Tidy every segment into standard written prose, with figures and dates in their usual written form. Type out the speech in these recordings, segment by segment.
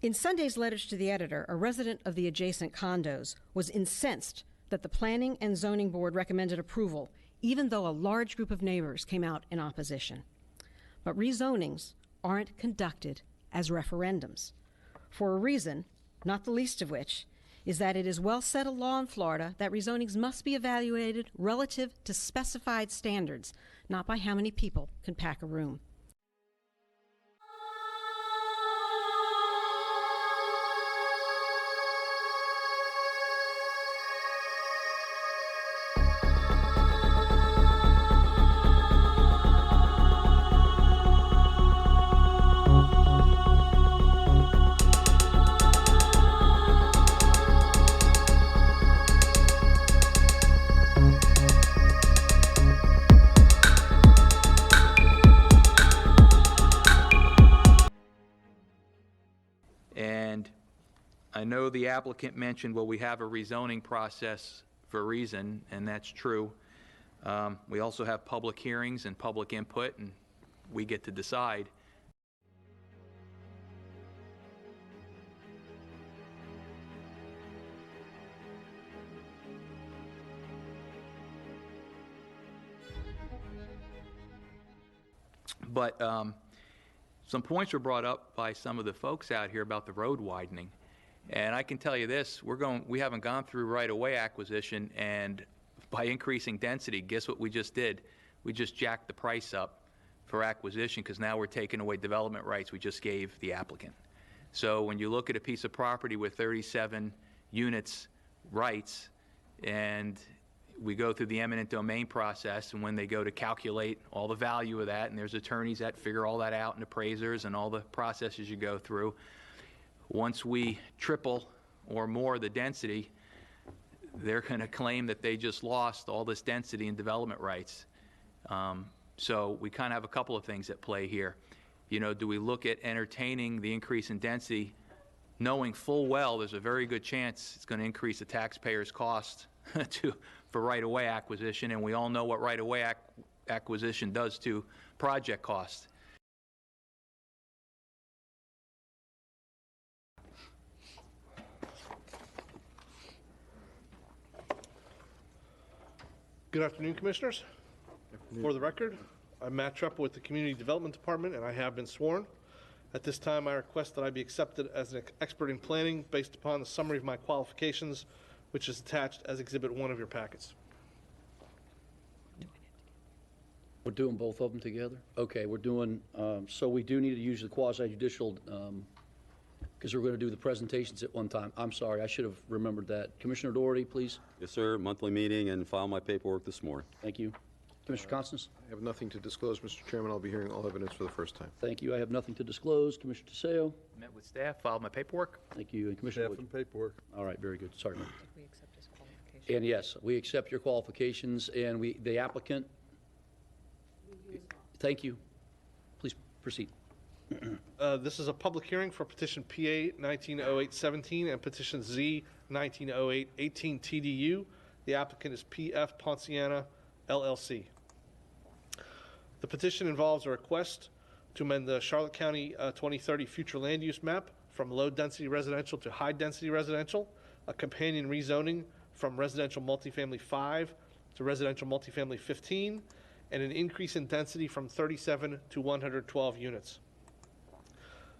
In Sunday's letters to the editor, a resident of the adjacent condos was incensed that the Planning and Zoning Board recommended approval, even though a large group of neighbors came out in opposition. But rezonings aren't conducted as referendums, for a reason, not the least of which, is that it is well settled law in Florida that rezonings must be evaluated relative to specified standards, not by how many people can pack a room. And I know the applicant mentioned, well, we have a rezoning process for a reason, and that's true. We also have public hearings and public input, and we get to decide. But some points were brought up by some of the folks out here about the road widening. And I can tell you this, we haven't gone through right-of-way acquisition, and by increasing density, guess what we just did? We just jacked the price up for acquisition, because now we're taking away development rights we just gave the applicant. So when you look at a piece of property with 37 units rights, and we go through the eminent domain process, and when they go to calculate all the value of that, and there's attorneys that figure all that out, and appraisers, and all the processes you go through, once we triple or more the density, they're going to claim that they just lost all this density and development rights. So we kind of have a couple of things at play here. You know, do we look at entertaining the increase in density, knowing full well there's a very good chance it's going to increase the taxpayer's cost for right-of-way acquisition, and we all know what right-of-way acquisition does to project cost. Good afternoon, Commissioners. For the record, I'm Matt Treppa with the Community Development Department, and I have been sworn. At this time, I request that I be accepted as an expert in planning based upon the summary of my qualifications, which is attached as Exhibit 1 of your packets. We're doing both of them together? Okay, we're doing, so we do need to use the quasi-judicial, because we're going to do the presentations at one time. I'm sorry, I should have remembered that. Commissioner Doherty, please. Yes, sir. Monthly meeting and file my paperwork this morning. Thank you. Commissioner Constance? I have nothing to disclose, Mr. Chairman. I'll be hearing all evidence for the first time. Thank you. I have nothing to disclose. Commissioner Teseo? Met with staff, filed my paperwork. Thank you. And Commissioner Staff Wood? and paperwork. All right, very good. Sorry. We accept his qualifications. And yes, we accept your qualifications, and the applicant. Thank you. Please proceed. This is a public hearing for petition PA 190817 and petition Z 190818 TDU. The applicant is PF Ponciana, LLC. The petition involves a request to amend the Charlotte County 2030 future land use map from low-density residential to high-density residential, a companion rezoning from residential multifamily 5 to residential multifamily 15, and an increase in density from 37 to 112 units.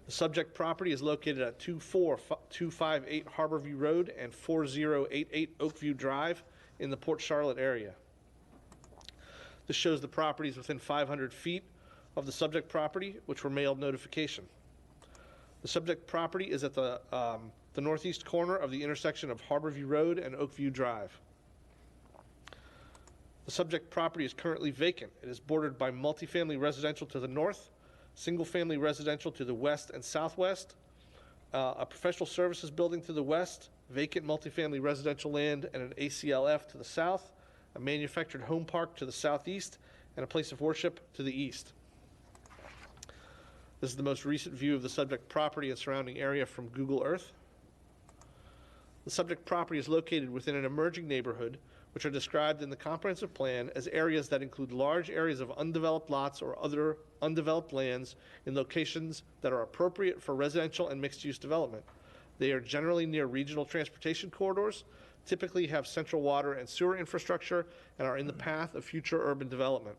The subject property is located at 24258 Harborview Road and 4088 Oakview Drive in the Port Charlotte area. This shows the properties within 500 feet of the subject property, which were mailed notification. The subject property is at the northeast corner of the intersection of Harborview Road and Oakview Drive. The subject property is currently vacant. It is bordered by multifamily residential to the north, single-family residential to the west and southwest, a professional services building to the west, vacant multifamily residential land and an ACLF to the south, a manufactured home park to the southeast, and a place of worship to the east. This is the most recent view of the subject property and surrounding area from Google Earth. The subject property is located within an emerging neighborhood which are described in the comprehensive plan as areas that include large areas of undeveloped lots or other undeveloped lands in locations that are appropriate for residential and mixed-use development. They are generally near regional transportation corridors, typically have central water and sewer infrastructure, and are in the path of future urban development.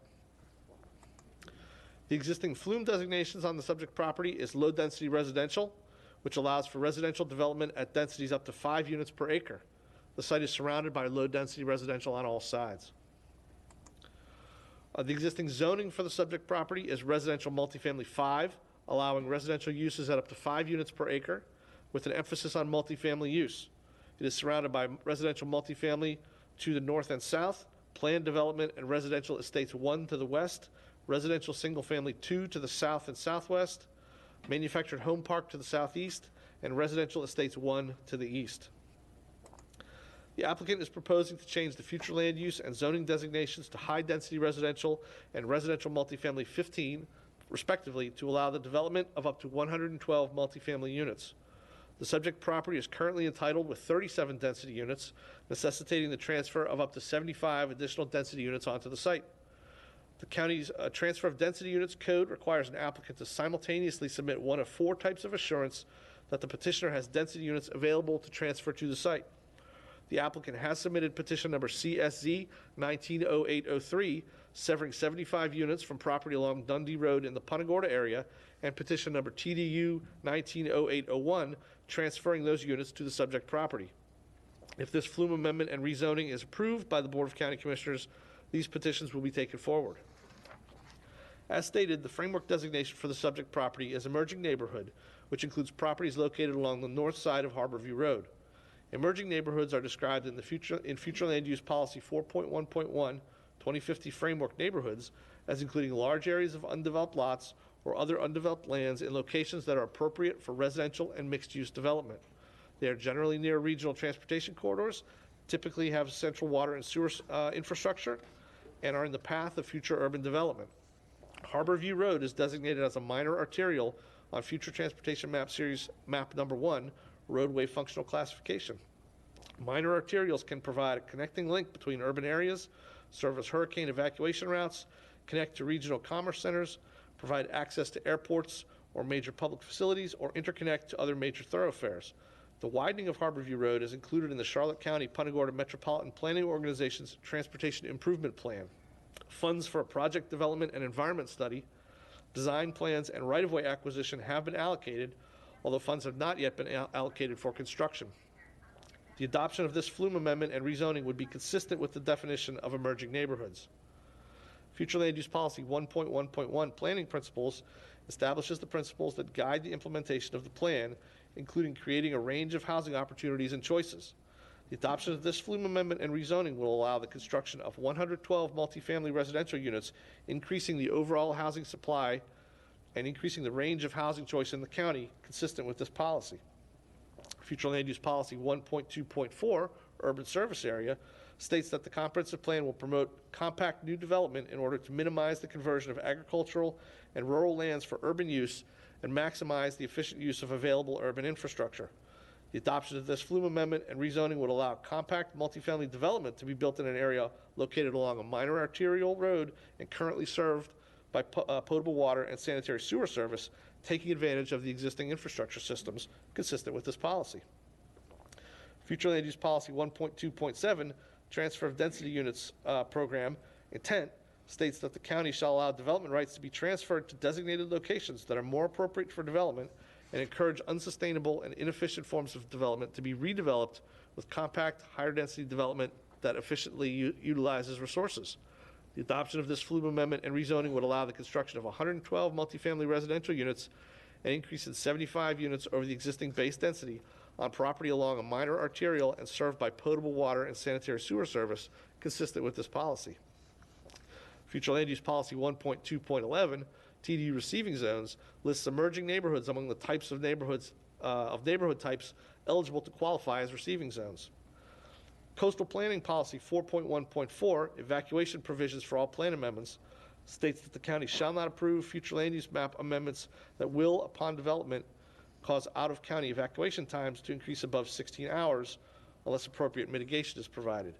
The existing flume designations on the subject property is low-density residential, which allows for residential development at densities up to 5 units per acre. The site is surrounded by low-density residential on all sides. The existing zoning for the subject property is residential multifamily 5, allowing residential uses at up to 5 units per acre, with an emphasis on multifamily use. It is surrounded by residential multifamily to the north and south, planned development and residential estates 1 to the west, residential single-family 2 to the south and southwest, manufactured home park to the southeast, and residential estates 1 to the east. The applicant is proposing to change the future land use and zoning designations to high-density residential and residential multifamily 15, respectively, to allow the development of up to 112 multifamily units. The subject property is currently entitled with 37 density units, necessitating the transfer of up to 75 additional density units onto the site. The county's transfer of density units code requires an applicant to simultaneously submit one of 4 types of assurance that the petitioner has density units available to transfer to the site. The applicant has submitted petition number CSZ 190803, severing 75 units from property along Dundee Road in the Punta Gorda area, and petition number TDU 190801, transferring those units to the subject property. If this flume amendment and rezoning is approved by the Board of County Commissioners, these petitions will be taken forward. As stated, the framework designation for the subject property is emerging neighborhood, which includes properties located along the north side of Harborview Road. Emerging neighborhoods are described in future land use policy 4.1.1 2050 framework neighborhoods as including large areas of undeveloped lots or other undeveloped lands in locations that are appropriate for residential and mixed-use development. They are generally near regional transportation corridors, typically have central water and sewer infrastructure, and are in the path of future urban development. Harborview Road is designated as a minor arterial on future transportation map series map number 1, roadway functional classification. Minor arterials can provide a connecting link between urban areas, serve as hurricane evacuation routes, connect to regional commerce centers, provide access to airports or major public facilities, or interconnect to other major thoroughfares. The widening of Harborview Road is included in the Charlotte County Punta Gorda Metropolitan Planning Organization's Transportation Improvement Plan. Funds for a project development and environment study, design plans, and right-of-way acquisition have been allocated, although funds have not yet been allocated for construction. The adoption of this flume amendment and rezoning would be consistent with the definition of emerging neighborhoods. Future Land Use Policy 1.1.1 Planning Principles establishes the principles that guide the implementation of the plan, including creating a range of housing opportunities and choices. The adoption of this flume amendment and rezoning will allow the construction of 112 multifamily residential units, increasing the overall housing supply and increasing the range of housing choice in the county consistent with this policy. Future Land Use Policy 1.2.4, Urban Service Area, states that the comprehensive plan will promote compact new development in order to minimize the conversion of agricultural and rural lands for urban use and maximize the efficient use of available urban infrastructure. The adoption of this flume amendment and rezoning would allow compact multifamily development to be built in an area located along a minor arterial road and currently served by potable water and sanitary sewer service, taking advantage of the existing infrastructure systems consistent with this policy. Future Land Use Policy 1.2.7, Transfer of Density Units Program, intent states that the county shall allow development rights to be transferred to designated locations that are more appropriate for development and encourage unsustainable and inefficient forms of development to be redeveloped with compact, higher density development that efficiently utilizes resources. The adoption of this flume amendment and rezoning would allow the construction of 112 multifamily residential units, an increase in 75 units over the existing base density on property along a minor arterial and served by potable water and sanitary sewer service, consistent with this policy. Future Land Use Policy 1.2.11, TDU receiving zones, lists emerging neighborhoods among the types of neighborhood types eligible to qualify as receiving zones. Coastal Planning Policy 4.1.4, evacuation provisions for all plan amendments, states that the county shall not approve future land use map amendments that will, upon development, cause out-of-county evacuation times to increase above 16 hours unless appropriate mitigation is provided.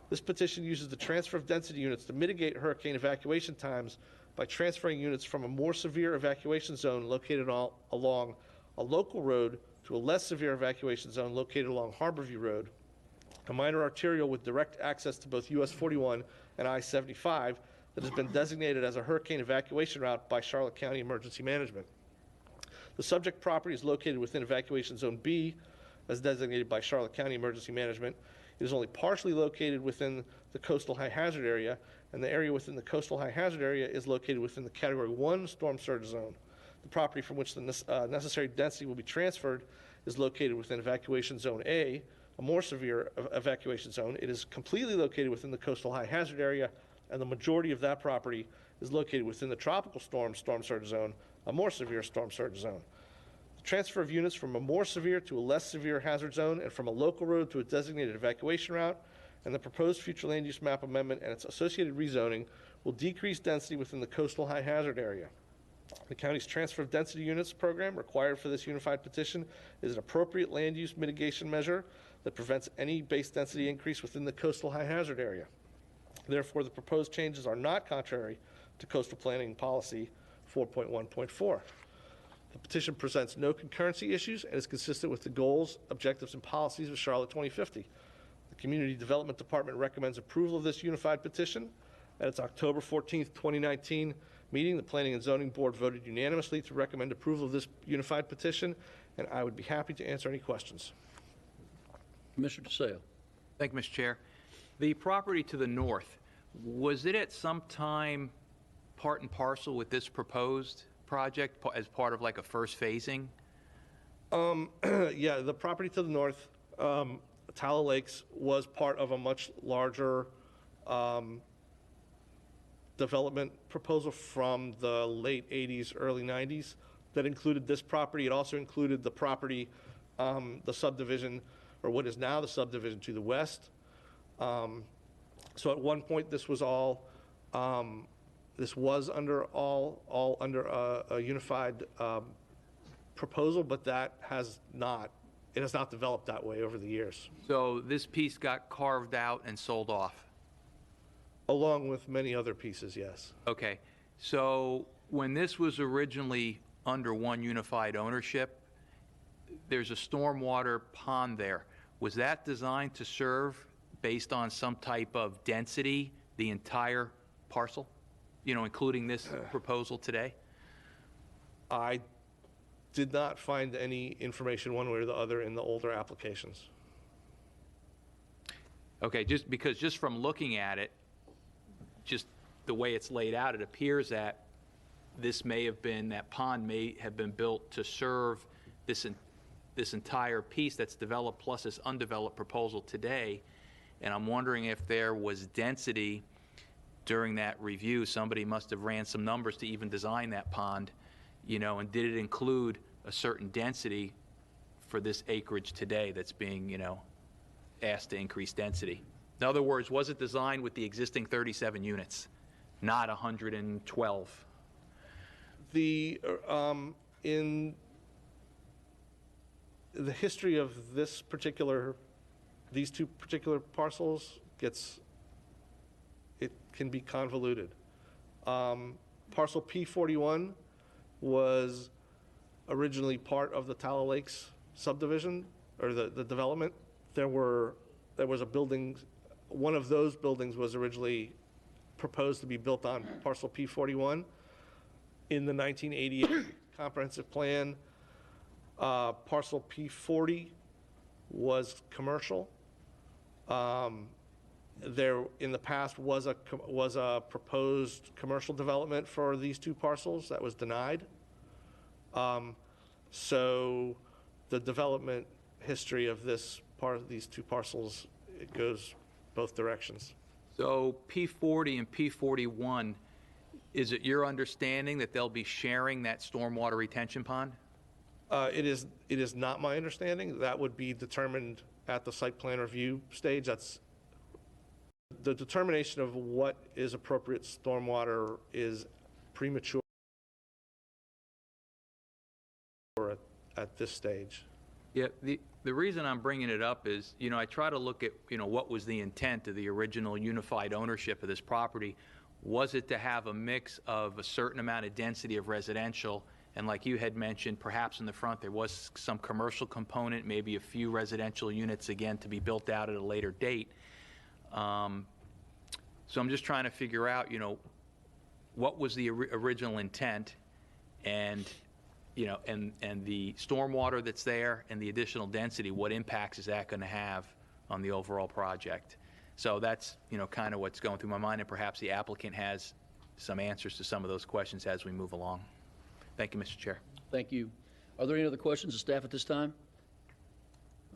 This petition uses the transfer of density units to mitigate hurricane evacuation times by transferring units from a more severe evacuation zone located along a local road to a less severe evacuation zone located along Harborview Road, a minor arterial with direct access to both US 41 and I-75 that has been designated as a hurricane evacuation route by Charlotte County Emergency Management. The subject property is located within Evacuation Zone B, as designated by Charlotte County Emergency Management. It is only partially located within the coastal high hazard area, and the area within the coastal high hazard area is located within the Category 1 storm surge zone. The property from which the necessary density will be transferred is located within Evacuation Zone A, a more severe evacuation zone. It is completely located within the coastal high hazard area, and the majority of that property is located within the tropical storm surge zone, a more severe storm surge zone. The transfer of units from a more severe to a less severe hazard zone and from a local road to a designated evacuation route, and the proposed future land use map amendment and its associated rezoning will decrease density within the coastal high hazard area. The county's transfer of density units program required for this unified petition is an appropriate land use mitigation measure that prevents any base density increase within the coastal high hazard area. Therefore, the proposed changes are not contrary to coastal planning policy 4.1.4. The petition presents no concurrency issues and is consistent with the goals, objectives, and policies of Charlotte 2050. The Community Development Department recommends approval of this unified petition. At its October 14th, 2019 meeting, the Planning and Zoning Board voted unanimously to recommend approval of this unified petition, and I would be happy to answer any questions. Commissioner DeSalle. Thank you, Mr. Chair. The property to the north, was it at some time part and parcel with this proposed project as part of like a first phasing? Yeah, the property to the north, Tallow Lakes, was part of a much larger development proposal from the late 80s, early 90s that included this property. It also included the property, the subdivision, or what is now the subdivision to the west. So at one point, this was all, this was under all under a unified proposal, but that has not, it has not developed that way over the years. So this piece got carved out and sold off? Along with many other pieces, yes. Okay, so when this was originally under one unified ownership, there's a stormwater pond there. Was that designed to serve, based on some type of density, the entire parcel? You know, including this proposal today? I did not find any information one way or the other in the older applications. Okay, just from looking at it, just the way it's laid out, it appears that this may have been, that pond may have been built to serve this entire piece that's developed plus this undeveloped proposal today. And I'm wondering if there was density during that review. Somebody must have ran some numbers to even design that pond, you know, and did it include a certain density for this acreage today that's being, you know, asked to increase density? In other words, was it designed with the existing 37 units, not 112? In the history of these two particular parcels, it can be convoluted. Parcel P41 was originally part of the Tallow Lakes subdivision, or the development. There was a building, one of those buildings was originally proposed to be built on parcel P41. In the 1988 comprehensive plan, parcel P40 was commercial. There in the past was a proposed commercial development for these two parcels that was denied. So the development history of these two parcels, it goes both directions. So P40 and P41, is it your understanding that they'll be sharing that stormwater retention pond? It is not my understanding. That would be determined at the site plan review stage. That's the determination of what is appropriate stormwater is premature Yeah, Yeah, the reason I'm bringing it up is, I try to look at, what was the intent of the original unified ownership of this property. Was it to have a mix of a certain amount of density of residential, and like you had mentioned, perhaps in the front there was some commercial component, maybe a few residential units, again, to be built out at a later date. So I'm just trying to figure out, what was the original intent, and and the stormwater that's there and the additional density, what impacts is that going to have on the overall project? So that's, kind of what's going through my mind, and perhaps the applicant has some answers to some of those questions as we move along. Thank you, Mr. Chair. Thank you. Are there any other questions of staff at this time?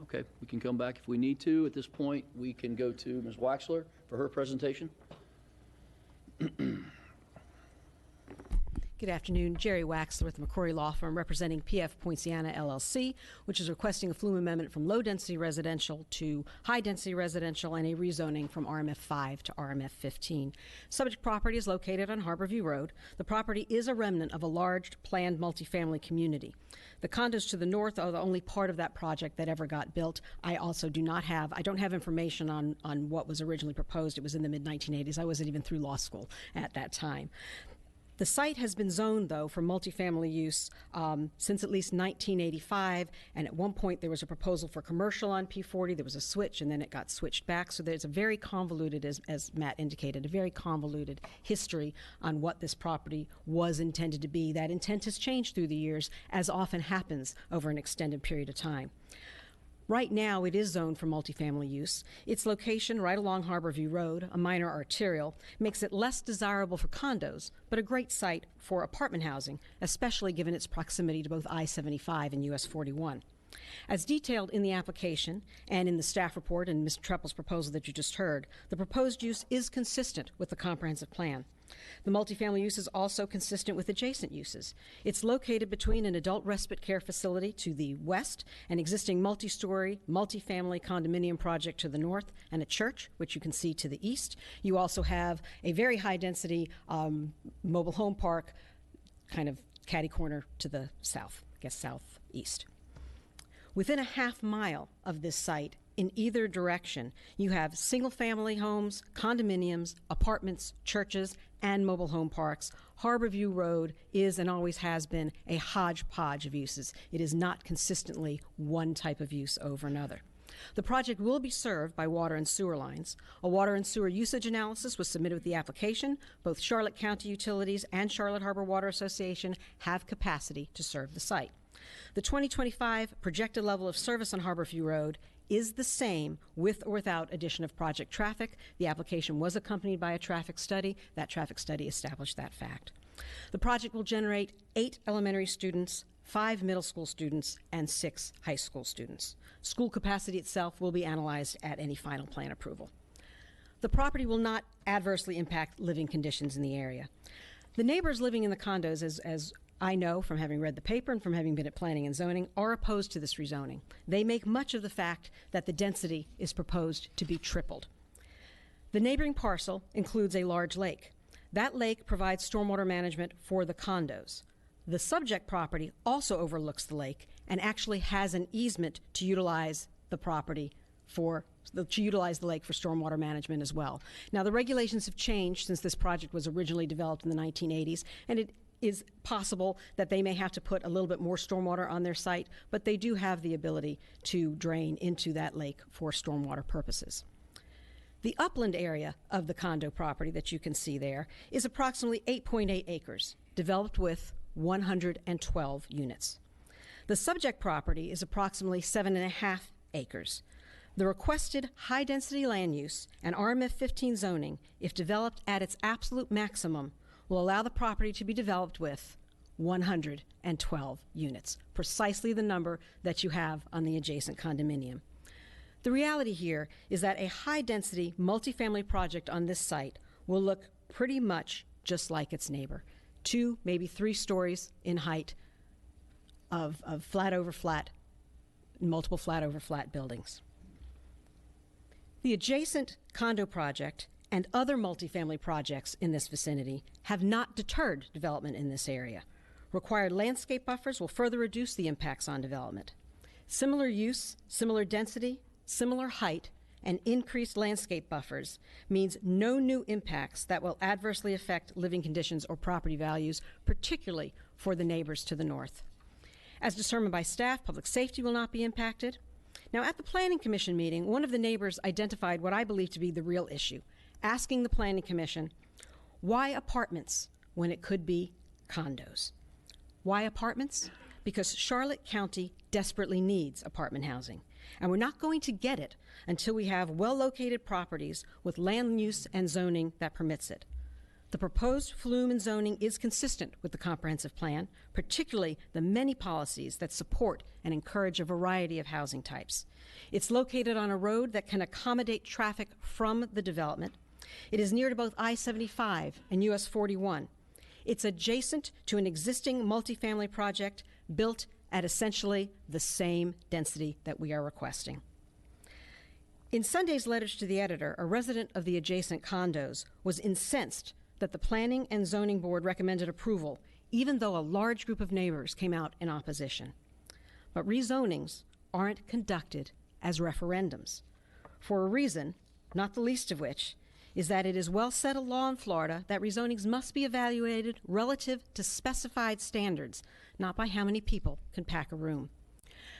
Okay, we can come back if we need to. At this point, we can go to Ms. Waxler for her presentation. Good afternoon. Gerri Waxler with the McCrory Law Firm, representing PF Poinciana LLC, which is requesting a flume amendment from low-density residential to high-density residential and a rezoning from RMF 5 to RMF 15. Subject property is located on Harborview Road. The property is a remnant of a large planned multifamily community. The condos to the north are the only part of that project that ever got built. I don't have information on what was originally proposed. It was in the mid-1980s. I wasn't even through law school at that time. The site has been zoned, though, for multifamily use since at least 1985, and at one point there was a proposal for commercial on P40. There was a switch, and then it got switched back. So there's a very convoluted, as Matt indicated, a very convoluted history on what this property was intended to be. That intent has changed through the years, as often happens over an extended period of time. Right now, it is zoned for multifamily use. Its location, right along Harborview Road, a minor arterial, makes it less desirable for condos, but a great site for apartment housing, especially given its proximity to both I-75 and US 41. As detailed in the application and in the staff report and Mr. Treppel's proposal that you just heard, the proposed use is consistent with the comprehensive plan. The multifamily use is also consistent with adjacent uses. It's located between an adult respite care facility to the west, an existing multi-story, multifamily condominium project to the north, and a church, which you can see to the east. You also have a very high-density mobile home park, kind of catty-corner to the south, I guess southeast. Within a half mile of this site, in either direction, you have single-family homes, condominiums, apartments, churches, and mobile home parks. Harborview Road is and always has been a hodgepodge of uses. It is not consistently one type of use over another. The project will be served by water and sewer lines. A water and sewer usage analysis was submitted with the application. Both Charlotte County Utilities and Charlotte Harbor Water Association have capacity to serve the site. The 2025 projected level of service on Harborview Road is the same with or without addition of project traffic. The application was accompanied by a traffic study. That traffic study established that fact. The project will generate 8 elementary students, 5 middle school students, and 6 high school students. School capacity itself will be analyzed at any final plan approval. The property will not adversely impact living conditions in the area. The neighbors living in the condos, as I know from having read the paper and from having been at planning and zoning, are opposed to this rezoning. They make much of the fact that the density is proposed to be tripled. The neighboring parcel includes a large lake. That lake provides stormwater management for the condos. The subject property also overlooks the lake and actually has an easement to utilize the property to utilize the lake for stormwater management as well. Now, the regulations have changed since this project was originally developed in the 1980s, and it is possible that they may have to put a little bit more stormwater on their site, but they do have the ability to drain into that lake for stormwater purposes. The upland area of the condo property that you can see there is approximately 8.8 acres, developed with 112 units. The subject property is approximately 7.5 acres. The requested high-density land use and RMF 15 zoning, if developed at its absolute maximum, will allow the property to be developed with 112 units, precisely the number that you have on the adjacent condominium. The reality here is that a high-density multifamily project on this site will look pretty much just like its neighbor, 2, maybe 3 stories in height of flat over flat, multiple flat over flat buildings. The adjacent condo project and other multifamily projects in this vicinity have not deterred development in this area. Required landscape buffers will further reduce the impacts on development. Similar use, similar density, similar height, and increased landscape buffers means no new impacts that will adversely affect living conditions or property values, particularly for the neighbors to the north. As determined by staff, public safety will not be impacted. Now, at the Planning Commission meeting, one of the neighbors identified what I believe to be the real issue, asking the Planning Commission, why apartments when it could be condos? Why apartments? Because Charlotte County desperately needs apartment housing, and we're not going to get it until we have well-located properties with land use and zoning that permits it. The proposed flume in zoning is consistent with the comprehensive plan, particularly the many policies that support and encourage a variety of housing types. It's located on a road that can accommodate traffic from the development. It is near to both I-75 and US 41. It's adjacent to an existing multifamily project built at essentially the same density that we are requesting. In Sunday's letters to the editor, a resident of the adjacent condos was incensed that the Planning and Zoning Board recommended approval, even though a large group of neighbors came out in opposition. But rezonings aren't conducted as referendums, for a reason, not the least of which, is that it is well settled law in Florida that rezonings must be evaluated relative to specified standards, not by how many people can pack a room.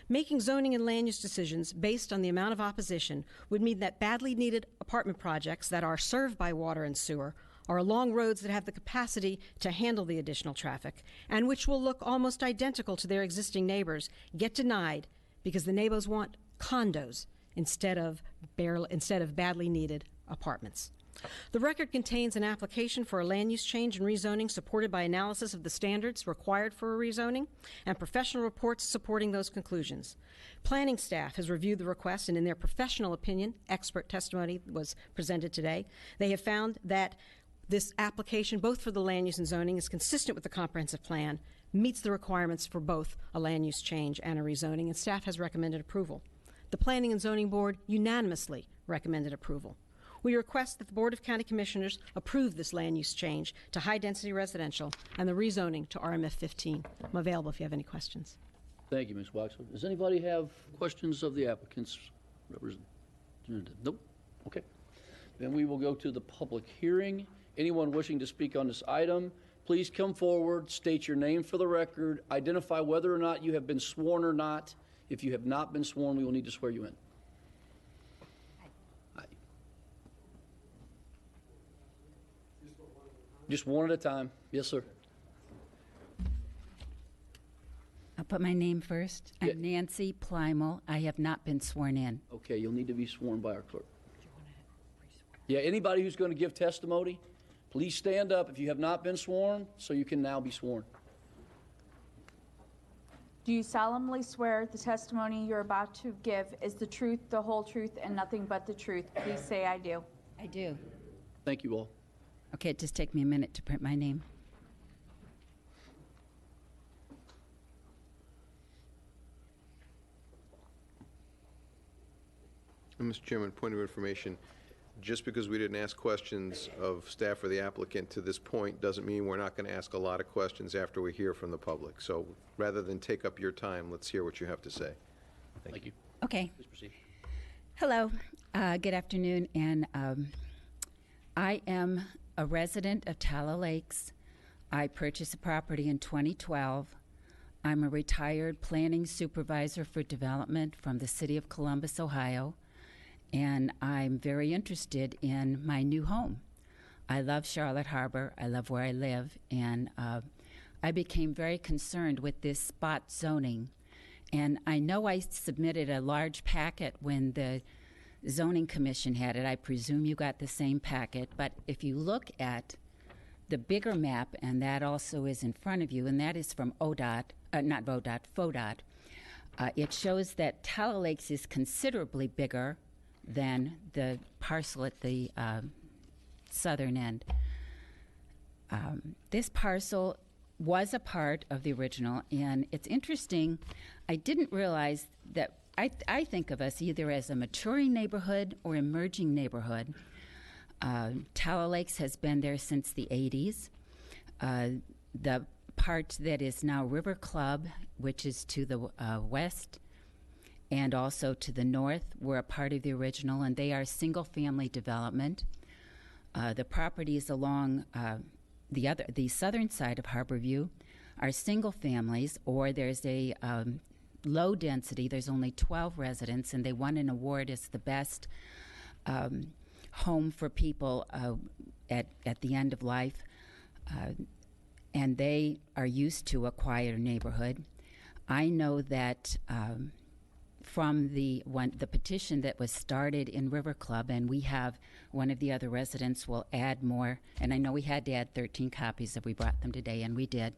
Making zoning and land use decisions based on the amount of opposition would mean that badly needed apartment projects that are served by water and sewer are along roads that have the capacity to handle the additional traffic and which will look almost identical to their existing neighbors get denied because the neighbors want condos instead of badly needed apartments. The record contains an application for a land use change and rezoning supported by analysis of the standards required for a rezoning and professional reports supporting those conclusions. Planning staff has reviewed the request, and in their professional opinion, expert testimony was presented today. They have found that this application, both for the land use and zoning, is consistent with the comprehensive plan, meets the requirements for both a land use change and a rezoning, and staff has recommended approval. The Planning and Zoning Board unanimously recommended approval. We request that the Board of County Commissioners approve this land use change to high-density residential and the rezoning to RMF 15. I'm available if you have any questions. Thank you, Ms. Waxler. Does anybody have questions of the applicant's representative? Nope. Okay. Then we will go to the public hearing. Anyone wishing to speak on this item, please come forward, state your name for the record, identify whether or not you have been sworn or not. If you have not been sworn, we will need to swear you in. Hi. Just one at a time. Yes, sir. I'll put my name first. Yeah. I'm Nancy Plymel. I have not been sworn in. Okay, you'll need to be sworn by our clerk. Yeah, anybody who's going to give testimony, please stand up if you have not been sworn, so you can now be sworn. Do you solemnly swear the testimony you're about to give is the truth, the whole truth, and nothing but the truth? Please say, I do. I do. Thank you all. Okay, it just take me a minute to print my name. And Mr. Chairman, point of information, just because we didn't ask questions of staff or the applicant to this point doesn't mean we're not going to ask a lot of questions after we hear from the public. So rather than take up your time, let's hear what you have to say. Thank you. Okay. Please proceed. Hello. Good afternoon. And I am a resident of Tallow Lakes. I purchased a property in 2012. I'm a retired planning supervisor for development from the city of Columbus, Ohio. And I'm very interested in my new home. I love Charlotte Harbor. I love where I live. And I became very concerned with this spot zoning. And I know I submitted a large packet when the zoning commission had it. I presume you got the same packet. But if you look at the bigger map, and that also is in front of you, and that is from ODOT, not VODOT, FODOT, it shows that Tallow Lakes is considerably bigger than the parcel at the southern end. This parcel was a part of the original, and it's interesting. I didn't realize that I think of us either as a maturing neighborhood or emerging neighborhood. Tallow Lakes has been there since the 80s. The part that is now River Club, which is to the west, and also to the north were a part of the original, and they are single-family development. The properties along the southern side of Harborview are single families, or there's a low density. There's only 12 residents, and they won an award as the best home for people at the end of life. And they are used to a quieter neighborhood. I know that from the petition that was started in River Club, and we have one of the other residents will add more, and I know we had to add 13 copies if we brought them today, and we did.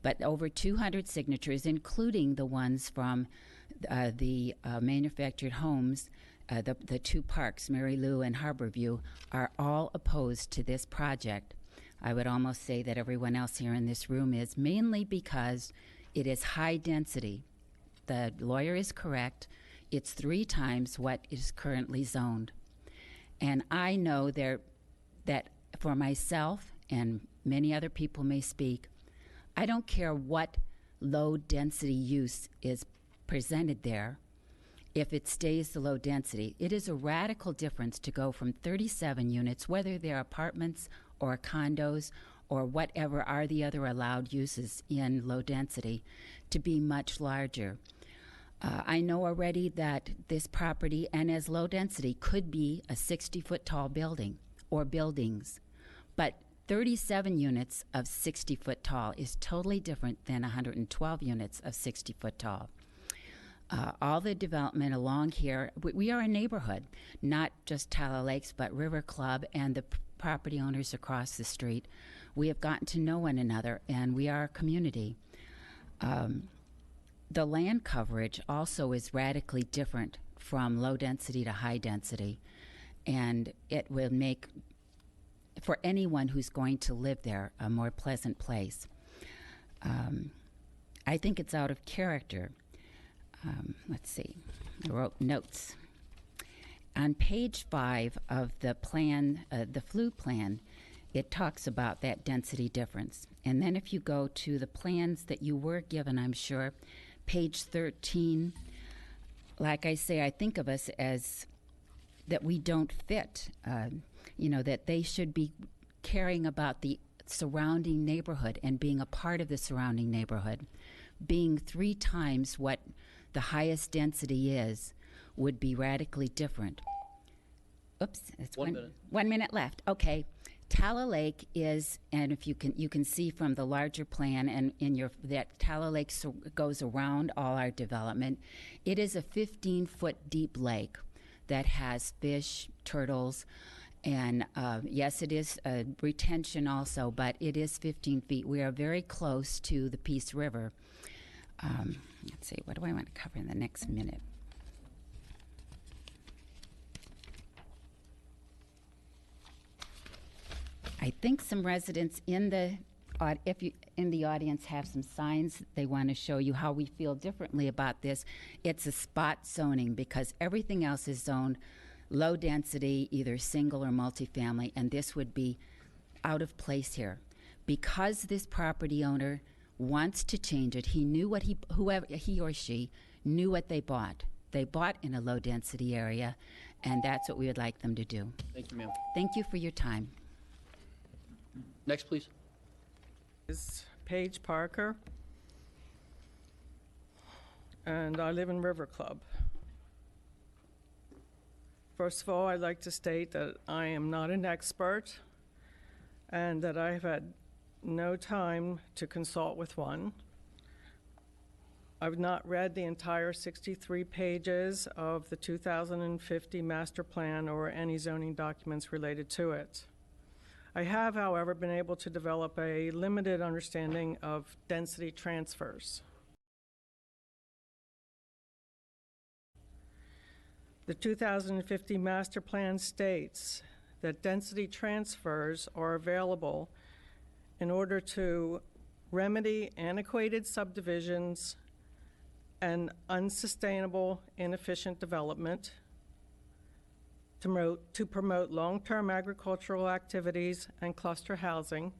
But over 200 signatures, including the ones from the manufactured homes, the two parks, Mary Lou and Harborview, are all opposed to this project. I would almost say that everyone else here in this room is, mainly because it is high density. The lawyer is correct. It's 3 times what is currently zoned. And I know that for myself, and many other people may speak, I don't care what low density use is presented there if it stays the low density. It is a radical difference to go from 37 units, whether they're apartments or condos or whatever are the other allowed uses in low density, to be much larger. I know already that this property, and as low density, could be a 60-foot tall building or buildings, but 37 units of 60-foot tall is totally different than 112 units of 60-foot tall. All the development along here, we are a neighborhood, not just Tallow Lakes, but River Club and the property owners across the street. We have gotten to know one another, and we are a community. The land coverage also is radically different from low density to high density, and it will make, for anyone who's going to live there, a more pleasant place. I think it's out of character. Let's see, I wrote notes. On page 5 of the plan, the FLU plan, it talks about that density difference. And then if you go to the plans that you were given, I'm sure, page 13, like I say, I think of us as that we don't fit, that they should be caring about the surrounding neighborhood and being a part of the surrounding neighborhood. Being 3 times what the highest density is would be radically different. Oops, it's 1 minute. 1 minute left. Okay. Tallow Lake is, and if you can see from the larger plan, and that Tallow Lake goes around all our development. It is a 15-foot deep lake that has fish, turtles, and yes, it is retention also, but it is 15 feet. We are very close to the Peace River. Let's see, what do I want to cover in the next minute? I think some residents in the audience have some signs they want to show you how we feel differently about this. It's a spot zoning because everything else is zoned low density, either single or multifamily, and this would be out of place here. Because this property owner wants to change it, he knew what whoever he or she knew what they bought. They bought in a low density area, and that's what we would like them to do. Thank you, ma'am. Thank you for your time. Next, please. Is Paige Parker, and I live in River Club. First of all, I'd like to state that I am not an expert and that I have had no time to consult with one. I've not read the entire 63 pages of the 2050 master plan or any zoning documents related to it. I have, however, been able to develop a limited understanding of density transfers. The 2050 master plan states that density transfers are available in order to remedy antiquated subdivisions and unsustainable, inefficient development, to promote long-term agricultural activities and cluster housing,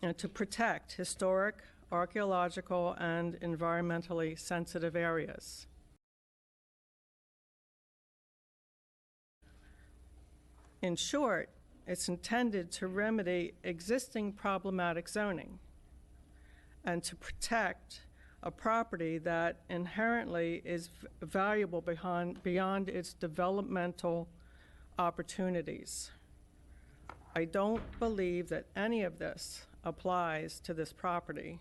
and to protect historic, archaeological, and environmentally sensitive areas. In short, it's intended to remedy existing problematic zoning and to protect a property that inherently is valuable beyond its developmental opportunities. I don't believe that any of this applies to this property.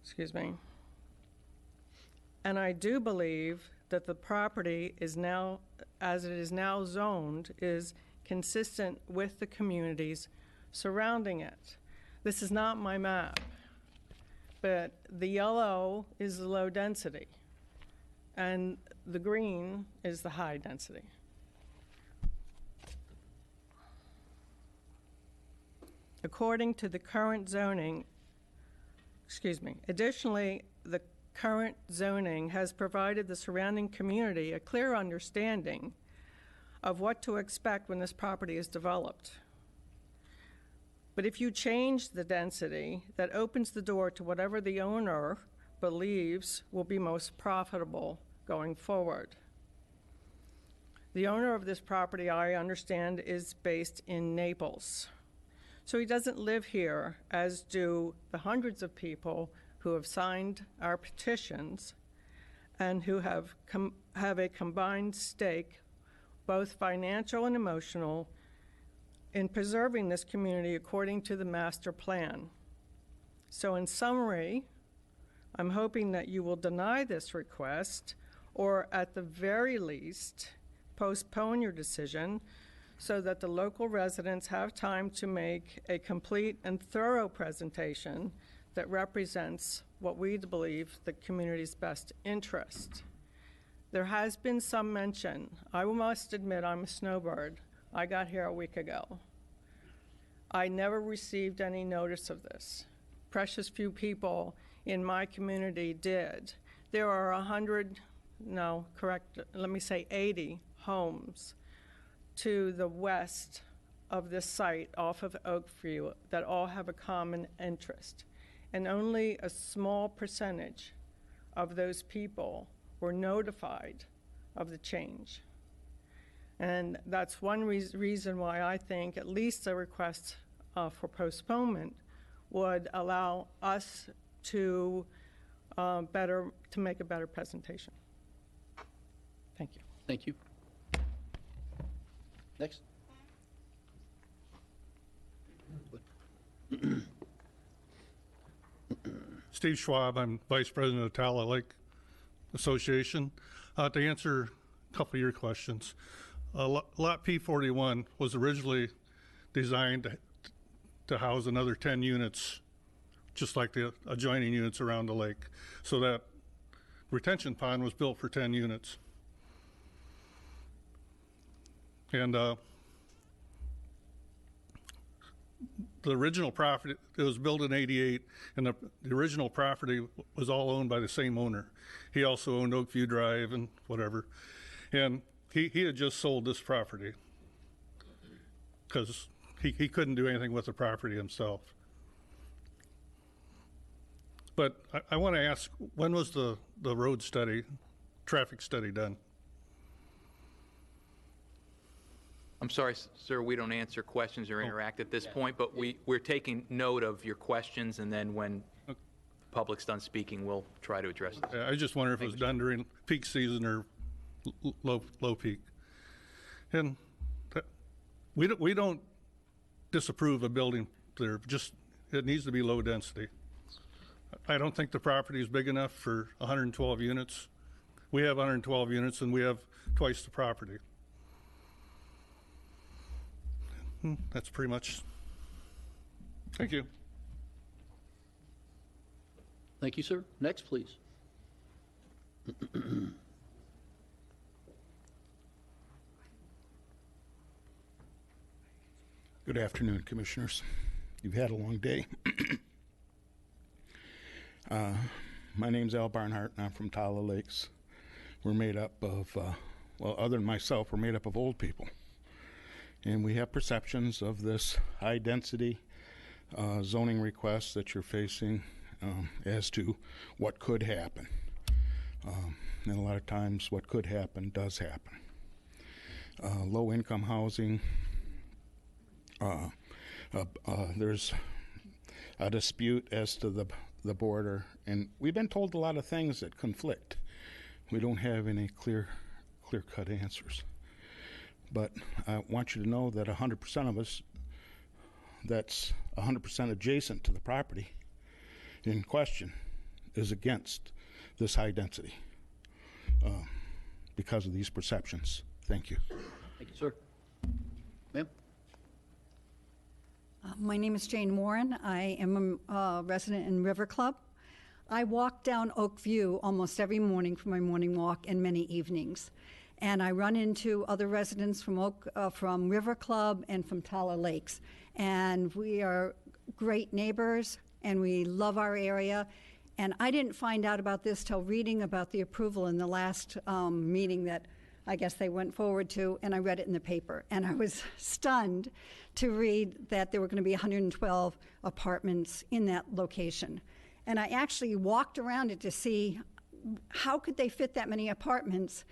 Excuse me. And I do believe that the property is now, as it is now zoned, is consistent with the communities surrounding it. This is not my map, but the yellow is the low density, and the green is the high density. According to the current zoning, additionally, the current zoning has provided the surrounding community a clear understanding of what to expect when this property is developed. But if you change the density, that opens the door to whatever the owner believes will be most profitable going forward. The owner of this property, I understand, is based in Naples. So he doesn't live here, as do the hundreds of people who have signed our petitions and who have a combined stake, both financial and emotional, in preserving this community according to the master plan. So in summary, I'm hoping that you will deny this request, or at the very least, postpone your decision so that the local residents have time to make a complete and thorough presentation that represents what we believe the community's best interest. There has been some mention. I must admit I'm a snowbird. I got here a week ago. I never received any notice of this. Precious few people in my community did. There are 80 homes to the west of this site off of Oakview that all have a common interest. And only a small percentage of those people were notified of the change. And that's one reason why I think at least a request for postponement would allow us to make a better presentation. Thank you. Thank you. Next. Steve Schwab, I'm Vice President of Tala Lake Association. To answer a couple of your questions, Lot P41 was originally designed to house another 10 units, just like the adjoining units around the lake. So that retention pond was built for 10 units. And the original property, it was built in '88, and the original property was all owned by the same owner. He also owned Oakview Drive and whatever. And he had just sold this property because he couldn't do anything with the property himself. But I want to ask, when was the road study, traffic study done? I'm sorry, sir, we don't answer questions or interact at this point, but we're taking note of your questions, and then when the public's done speaking, we'll try to address this. I just wonder if it was done during peak season or low peak. And we don't disapprove of building there, just it needs to be low density. I don't think the property is big enough for 112 units. We have 112 units, and we have twice the property. That's pretty much. Thank you. Thank you, sir. Next, please. Good afternoon, Commissioners. You've had a long day. My name's Al Barnhart, and I'm from Tala Lakes. We're made up of, well, other than myself, we're made up of old people. And we have perceptions of this high-density zoning request that you're facing as to what could happen. And a lot of times what could happen does happen. low-income housing. There's a dispute as to the border, and we've been told a lot of things that conflict. We don't have any clear-cut answers. But I want you to know that 100% of us, that's 100% adjacent to the property in question, is against this high density because of these perceptions. Thank you. Thank you, sir. Ma'am? My name is Jane Warren. I am a resident in River Club. I walk down Oak View almost every morning for my morning walk and many evenings. And I run into other residents from River Club and from Tala Lakes. And we are great neighbors, and we love our area. And I didn't find out about this till reading about the approval in the last meeting that I guess they went forward to, and I read it in the paper. And I was stunned to read that there were going to be 112 apartments in that location. And I actually walked around it to see how could they fit that many apartments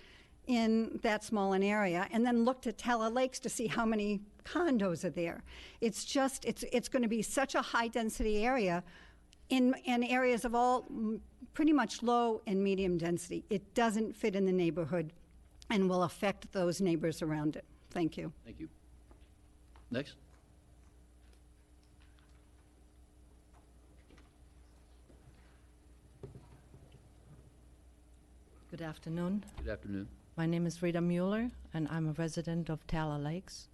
in that small an area, and then looked at Tala Lakes to see how many condos are there. It's just, it's going to be such a high-density area in areas of all pretty much low and medium density. It doesn't fit in the neighborhood and will affect those neighbors around it. Thank you. Thank you. Next. Good afternoon. Good afternoon. My name is Rita Mueller, and I'm a resident of Tala Lakes.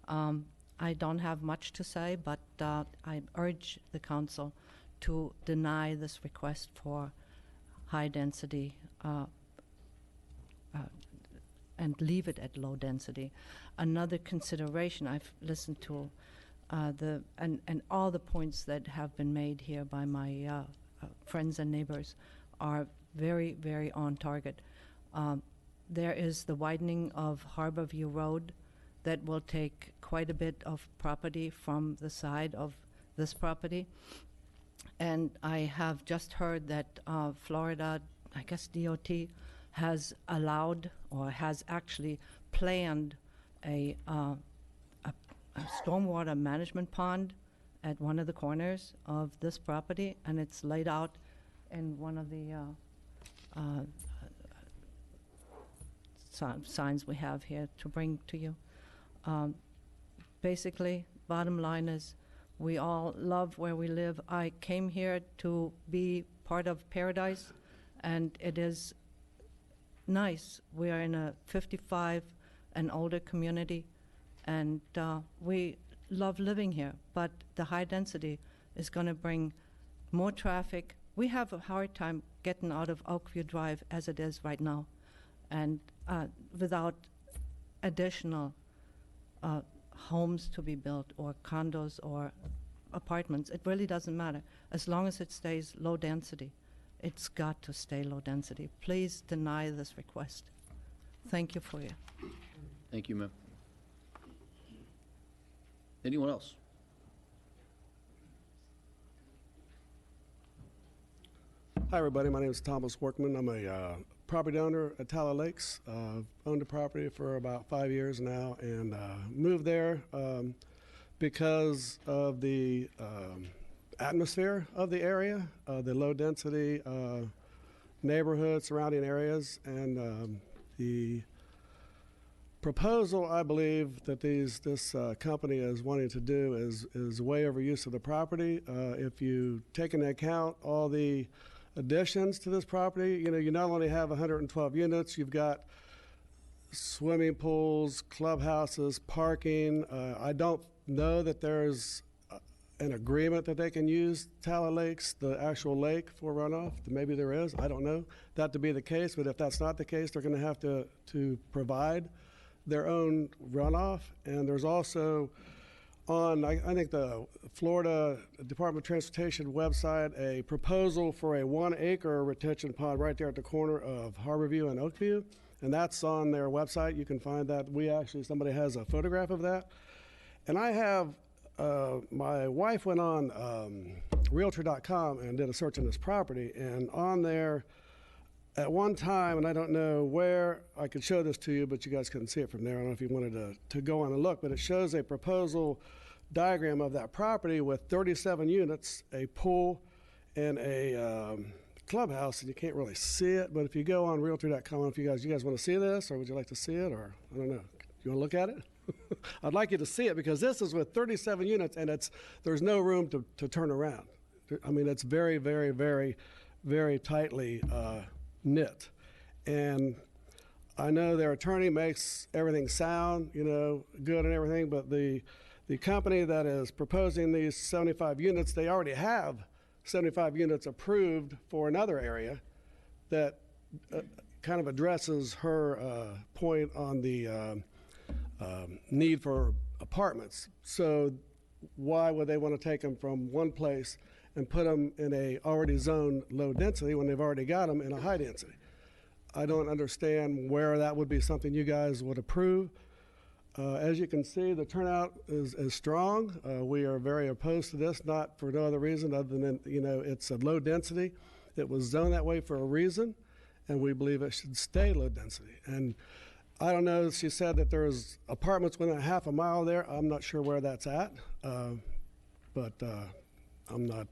I don't have much to say, but I urge the council to deny this request for high density and leave it at low density. Another consideration, I've listened to and all the points that have been made here by my friends and neighbors are very, very on target. There is the widening of Harborview Road that will take quite a bit of property from the side of this property. And I have just heard that Florida, I guess DOT, has allowed or has actually planned a stormwater management pond at one of the corners of this property, and it's laid out in one of the signs we have here to bring to you. Basically, bottom line is we all love where we live. I came here to be part of paradise, and it is nice. We are in a 55 and older community, and we love living here, but the high density is going to bring more traffic. We have a hard time getting out of Oakview Drive as it is right now, and without additional homes to be built or condos or apartments, it really doesn't matter. As long as it stays low density, it's got to stay low density. Please deny this request. Thank you for you. Thank you, ma'am. Anyone else? Hi, everybody. My name is Thomas Workman. I'm a property owner at Tala Lakes. Owned the property for about 5 years now, and moved there because of the atmosphere of the area, the low density neighborhood surrounding areas, and the proposal I believe that this company is wanting to do is way over use of the property. If you take into account all the additions to this property, you not only have 112 units, you've got swimming pools, clubhouses, parking. I don't know that there's an agreement that they can use Tala Lakes, the actual lake, for runoff. Maybe there is. I don't know that to be the case, but if that's not the case, they're going to have to provide their own runoff. And there's also on, I think, the Florida Department of Transportation website, a proposal for a 1 acre retention pond right there at the corner of Harborview and Oakview. And that's on their website. You can find that. Somebody has a photograph of that. And I have, my wife went on Realtor.com and did a search on this property. And on there, at one time, and I don't know where, I could show this to you, but you guys couldn't see it from there. I don't know if you wanted to go on and look, but it shows a proposal diagram of that property with 37 units, a pool, and a clubhouse, and you can't really see it, but if you go on realtor.com, if you guys want to see this, or would you like to see it, or I don't know, you want to look at it? I'd like you to see it, because this is with 37 units, and there's no room to turn around. I mean, it's very, very, very, very tightly knit. And I know their attorney makes everything sound, good and everything, but the company that is proposing these 75 units, they already have 75 units approved for another area that kind of addresses her point on the need for apartments. So why would they want to take them from one place and put them in a already zoned low density when they've already got them in a high density? I don't understand where that would be something you guys would approve. As you can see, the turnout is strong. We are very opposed to this, not for no other reason other than, it's a low density. It was zoned that way for a reason, and we believe it should stay low density. And I don't know, she said that there's apartments within a half a mile there. I'm not sure where that's at, but I'm not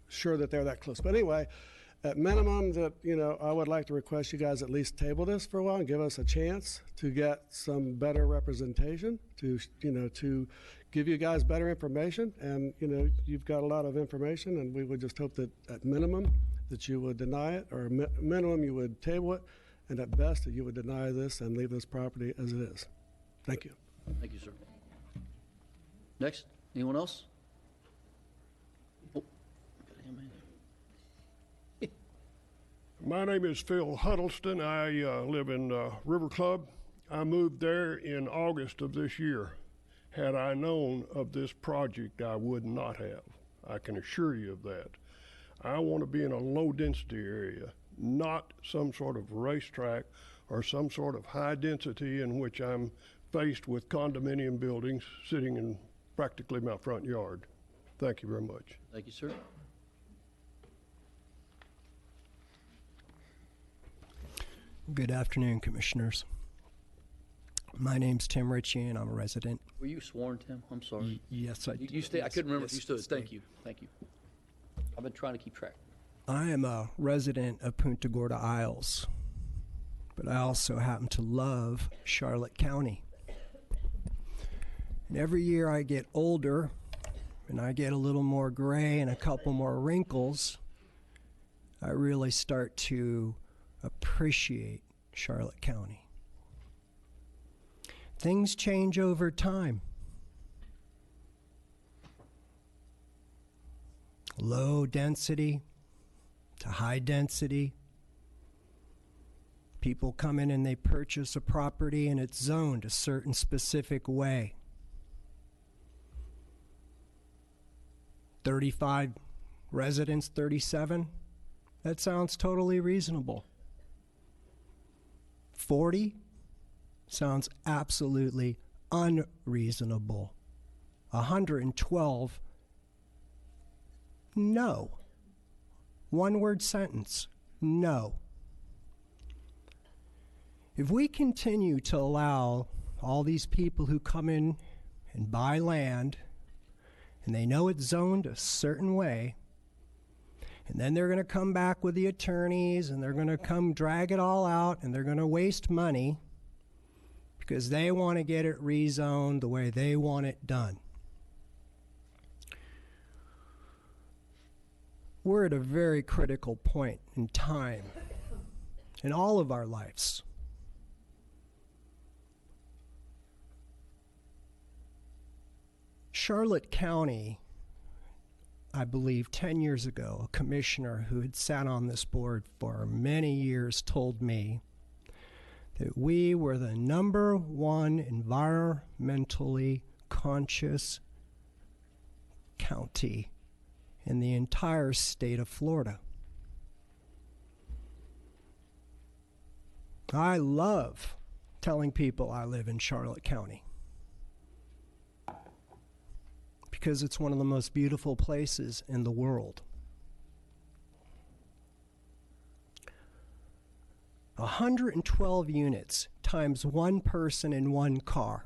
sure that they're that close. But anyway, at minimum, that I would like to request you guys at least table this for a while and give us a chance to get some better representation, to give you guys better information. And you've got a lot of information, and we would just hope that at minimum that you would deny it, or minimum you would table it, and at best that you would deny this and leave this property as it is. Thank you. Thank you, sir. Next, anyone else? Oh, got him in. My name is Phil Huddleston. I live in River Club. I moved there in August of this year. Had I known of this project, I would not have. I can assure you of that. I want to be in a low density area, not some sort of racetrack or some sort of high density in which I'm faced with condominium buildings sitting in practically my front yard. Thank you very much. Thank you, sir. Good afternoon, Commissioners. My name's Tim Ritchie, and I'm a resident. Were you sworn, Tim? I'm sorry. Yes, I did. You stay. I couldn't remember if you stood. Yes, Thank you. Thank you. I've been trying to keep track. I am a resident of Punta Gorda Isles, but I also happen to love Charlotte County. And every year I get older, and I get a little more gray and a couple more wrinkles, I really start to appreciate Charlotte County. Things change over time. Low density to high density. People come in and they purchase a property and it's zoned a certain specific way. 35 residents, 37, that sounds totally reasonable. 40 sounds absolutely unreasonable. 112, no. One word sentence, no. If we continue to allow all these people who come in and buy land, and they know it's zoned a certain way, and then they're going to come back with the attorneys, and they're going to come drag it all out, and they're going to waste money because they want to get it rezoned the way they want it done. We're at a very critical point in time in all of our lives. Charlotte County, I believe 10 years ago, a commissioner who had sat on this board for many years told me that we were the #1 environmentally conscious county in the entire state of Florida. I love telling people I live in Charlotte County because it's one of the most beautiful places in the world. 112 units times one person in one car.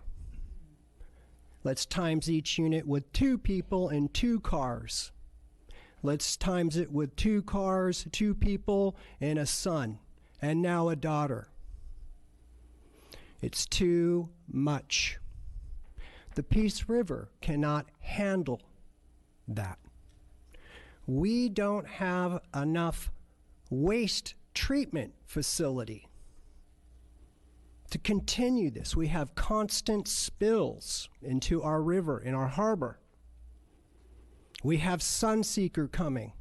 Let's times each unit with 2 people in 2 cars. Let's times it with 2 cars, 2 people, and a son, and now a daughter. It's too much. The Peace River cannot handle that. We don't have enough waste treatment facility to continue this. We have constant spills into our river, in our harbor. We have Sunseeker coming.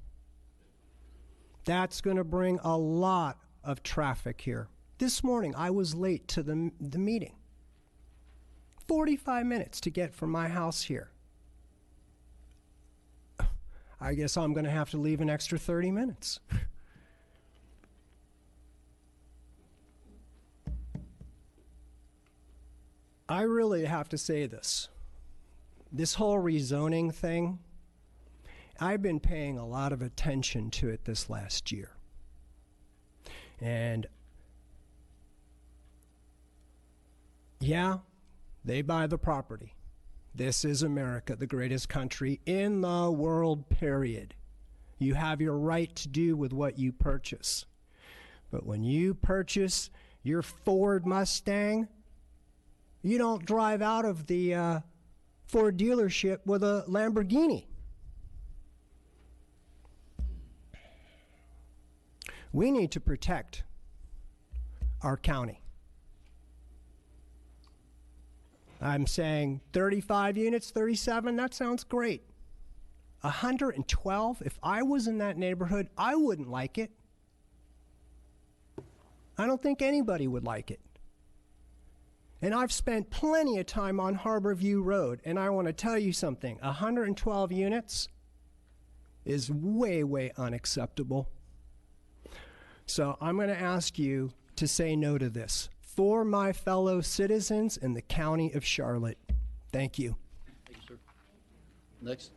That's going to bring a lot of traffic here. This morning, I was late to the meeting. 45 minutes to get from my house here. I guess I'm going to have to leave an extra 30 minutes. I really have to say this. This whole rezoning thing, I've been paying a lot of attention to it this last year. And yeah, they buy the property. This is America, the greatest country in the world, period. You have your right to do with what you purchase. But when you purchase your Ford Mustang, you don't drive out of the Ford dealership with a Lamborghini. We need to protect our county. I'm saying 35 units, 37, that sounds great. 112, if I was in that neighborhood, I wouldn't like it. I don't think anybody would like it. And I've spent plenty of time on Harborview Road, and I want to tell you something. 112 units is way, way unacceptable. So I'm going to ask you to say no to this for my fellow citizens in the county of Charlotte. Thank you. Thank you, sir. Next.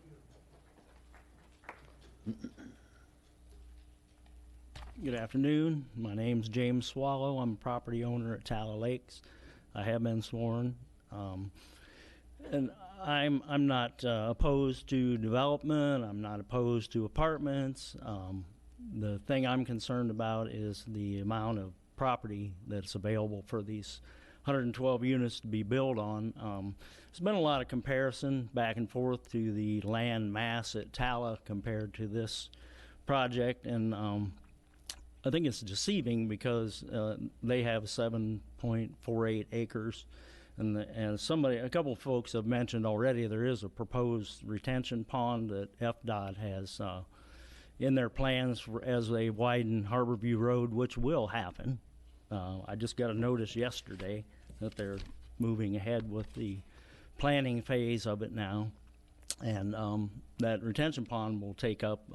Good afternoon. My name's James Swallow. I'm a property owner at Tala Lakes. I have been sworn. And I'm not opposed to development. I'm not opposed to apartments. The thing I'm concerned about is the amount of property that's available for these 112 units to be built on. There's been a lot of comparison back and forth to the land mass at Tala compared to this project, and I think it's deceiving because they have 7.48 acres, and a couple of folks have mentioned already there is a proposed retention pond that FDOT has in their plans as they widen Harborview Road, which will happen. I just got a notice yesterday that they're moving ahead with the planning phase of it now, and that retention pond will take up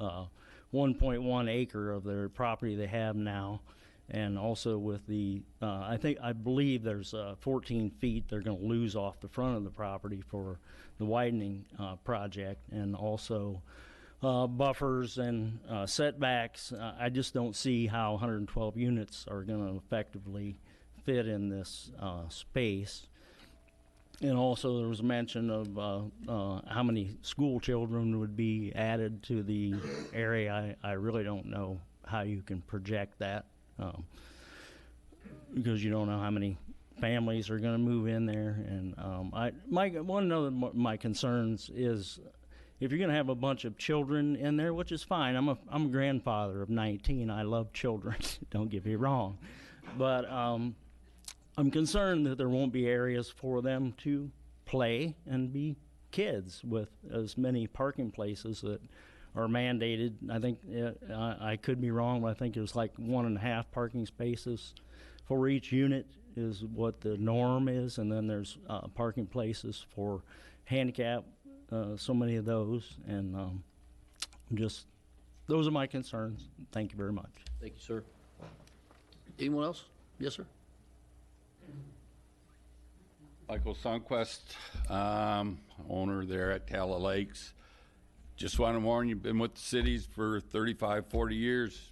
1.1 acre of their property they have now, and also with the I believe there's 14 feet they're going to lose off the front of the property for the widening project, and also buffers and setbacks. I just don't see how 112 units are going to effectively fit in this space. And also there was mention of how many school children would be added to the area. I really don't know how you can project that because you don't know how many families are going to move in there. And one of my concerns is if you're going to have a bunch of children in there, which is fine. I'm a grandfather of 19. I love children. Don't get me wrong, but I'm concerned that there won't be areas for them to play and be kids with as many parking places that are mandated. I think I could be wrong, but I think it was like 1.5 parking spaces for each unit is what the norm is, and then there's parking places for handicap. So many of those, and just those are my concerns. Thank you very much. Thank you, sir. Anyone else? Yes, sir. Michael Sundquist, owner there at Tala Lakes. Just want to warn you, been with the cities for 35, 40 years.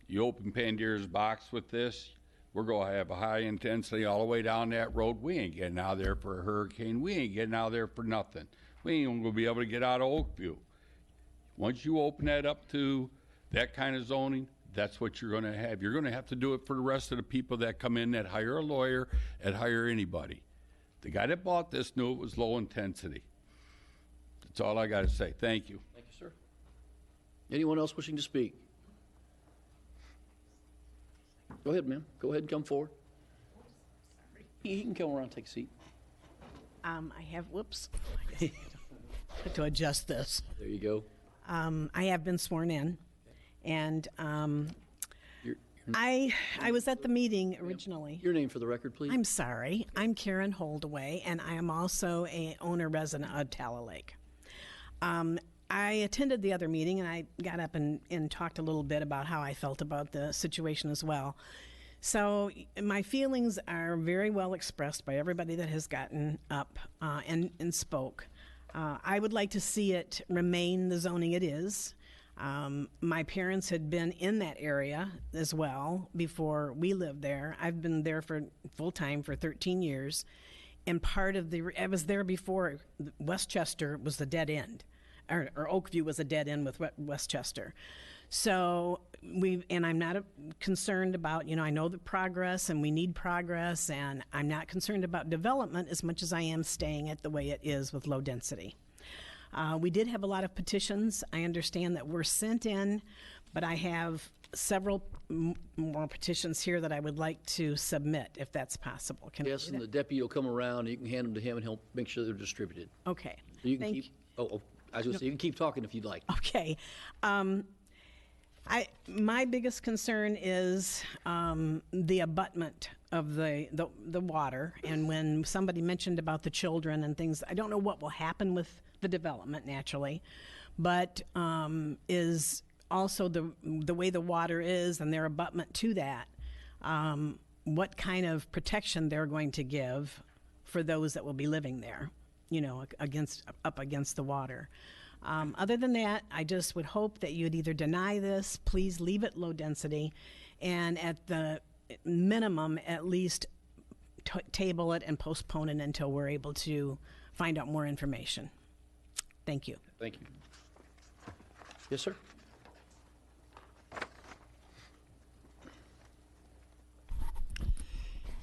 You open Pandora's box with this, We're going to have a high intensity all the way down that road. We ain't getting out there for a hurricane. We ain't getting out there for nothing. We ain't going to be able to get out of Oakview. Once you open that up to that kind of zoning, that's what you're going to have. You're going to have to do it for the rest of the people that come in that hire a lawyer, that hire anybody. The guy that bought this knew it was low intensity. That's all I got to say. Thank you. Thank you, sir. Anyone else wishing to speak? Go ahead, ma'am. Go ahead and come forward. He can come around and take a seat. I have, whoops, to adjust this. There you go. I have been sworn in, and I was at the meeting originally. Your name for the record, please. I'm sorry. I'm Karen Holdaway, and I am also a owner resident of Tala Lake. I attended the other meeting, and I got up and talked a little bit about how I felt about the situation as well. So my feelings are very well expressed by everybody that has gotten up and spoke. I would like to see it remain the zoning it is. My parents had been in that area as well before we lived there. I've been there for full-time for 13 years, and I was there before Westchester was the dead end. Or Oakview was a dead end with Westchester. So I'm not concerned about, I know the progress and we need progress, and I'm not concerned about development as much as I am staying it the way it is with low density. We did have a lot of petitions. I understand that were sent in, but I have several more petitions here that I would like to submit if that's possible. Can yes, and the deputy will come around, you can hand them to him and he'll make sure they're distributed. Okay. So you can I was going to say, you can keep talking if you'd like. Okay. My biggest concern is the abutment of the water. And when somebody mentioned about the children and things, I don't know what will happen with the development naturally, but is also the way the water is and their abutment to that, what kind of protection they're going to give for those that will be living there. Up against the water. Other than that, I just would hope that you'd either deny this, please leave it low density, and at the minimum, at least table it and postpone it until we're able to find out more information. Thank you. Thank you. Yes, sir.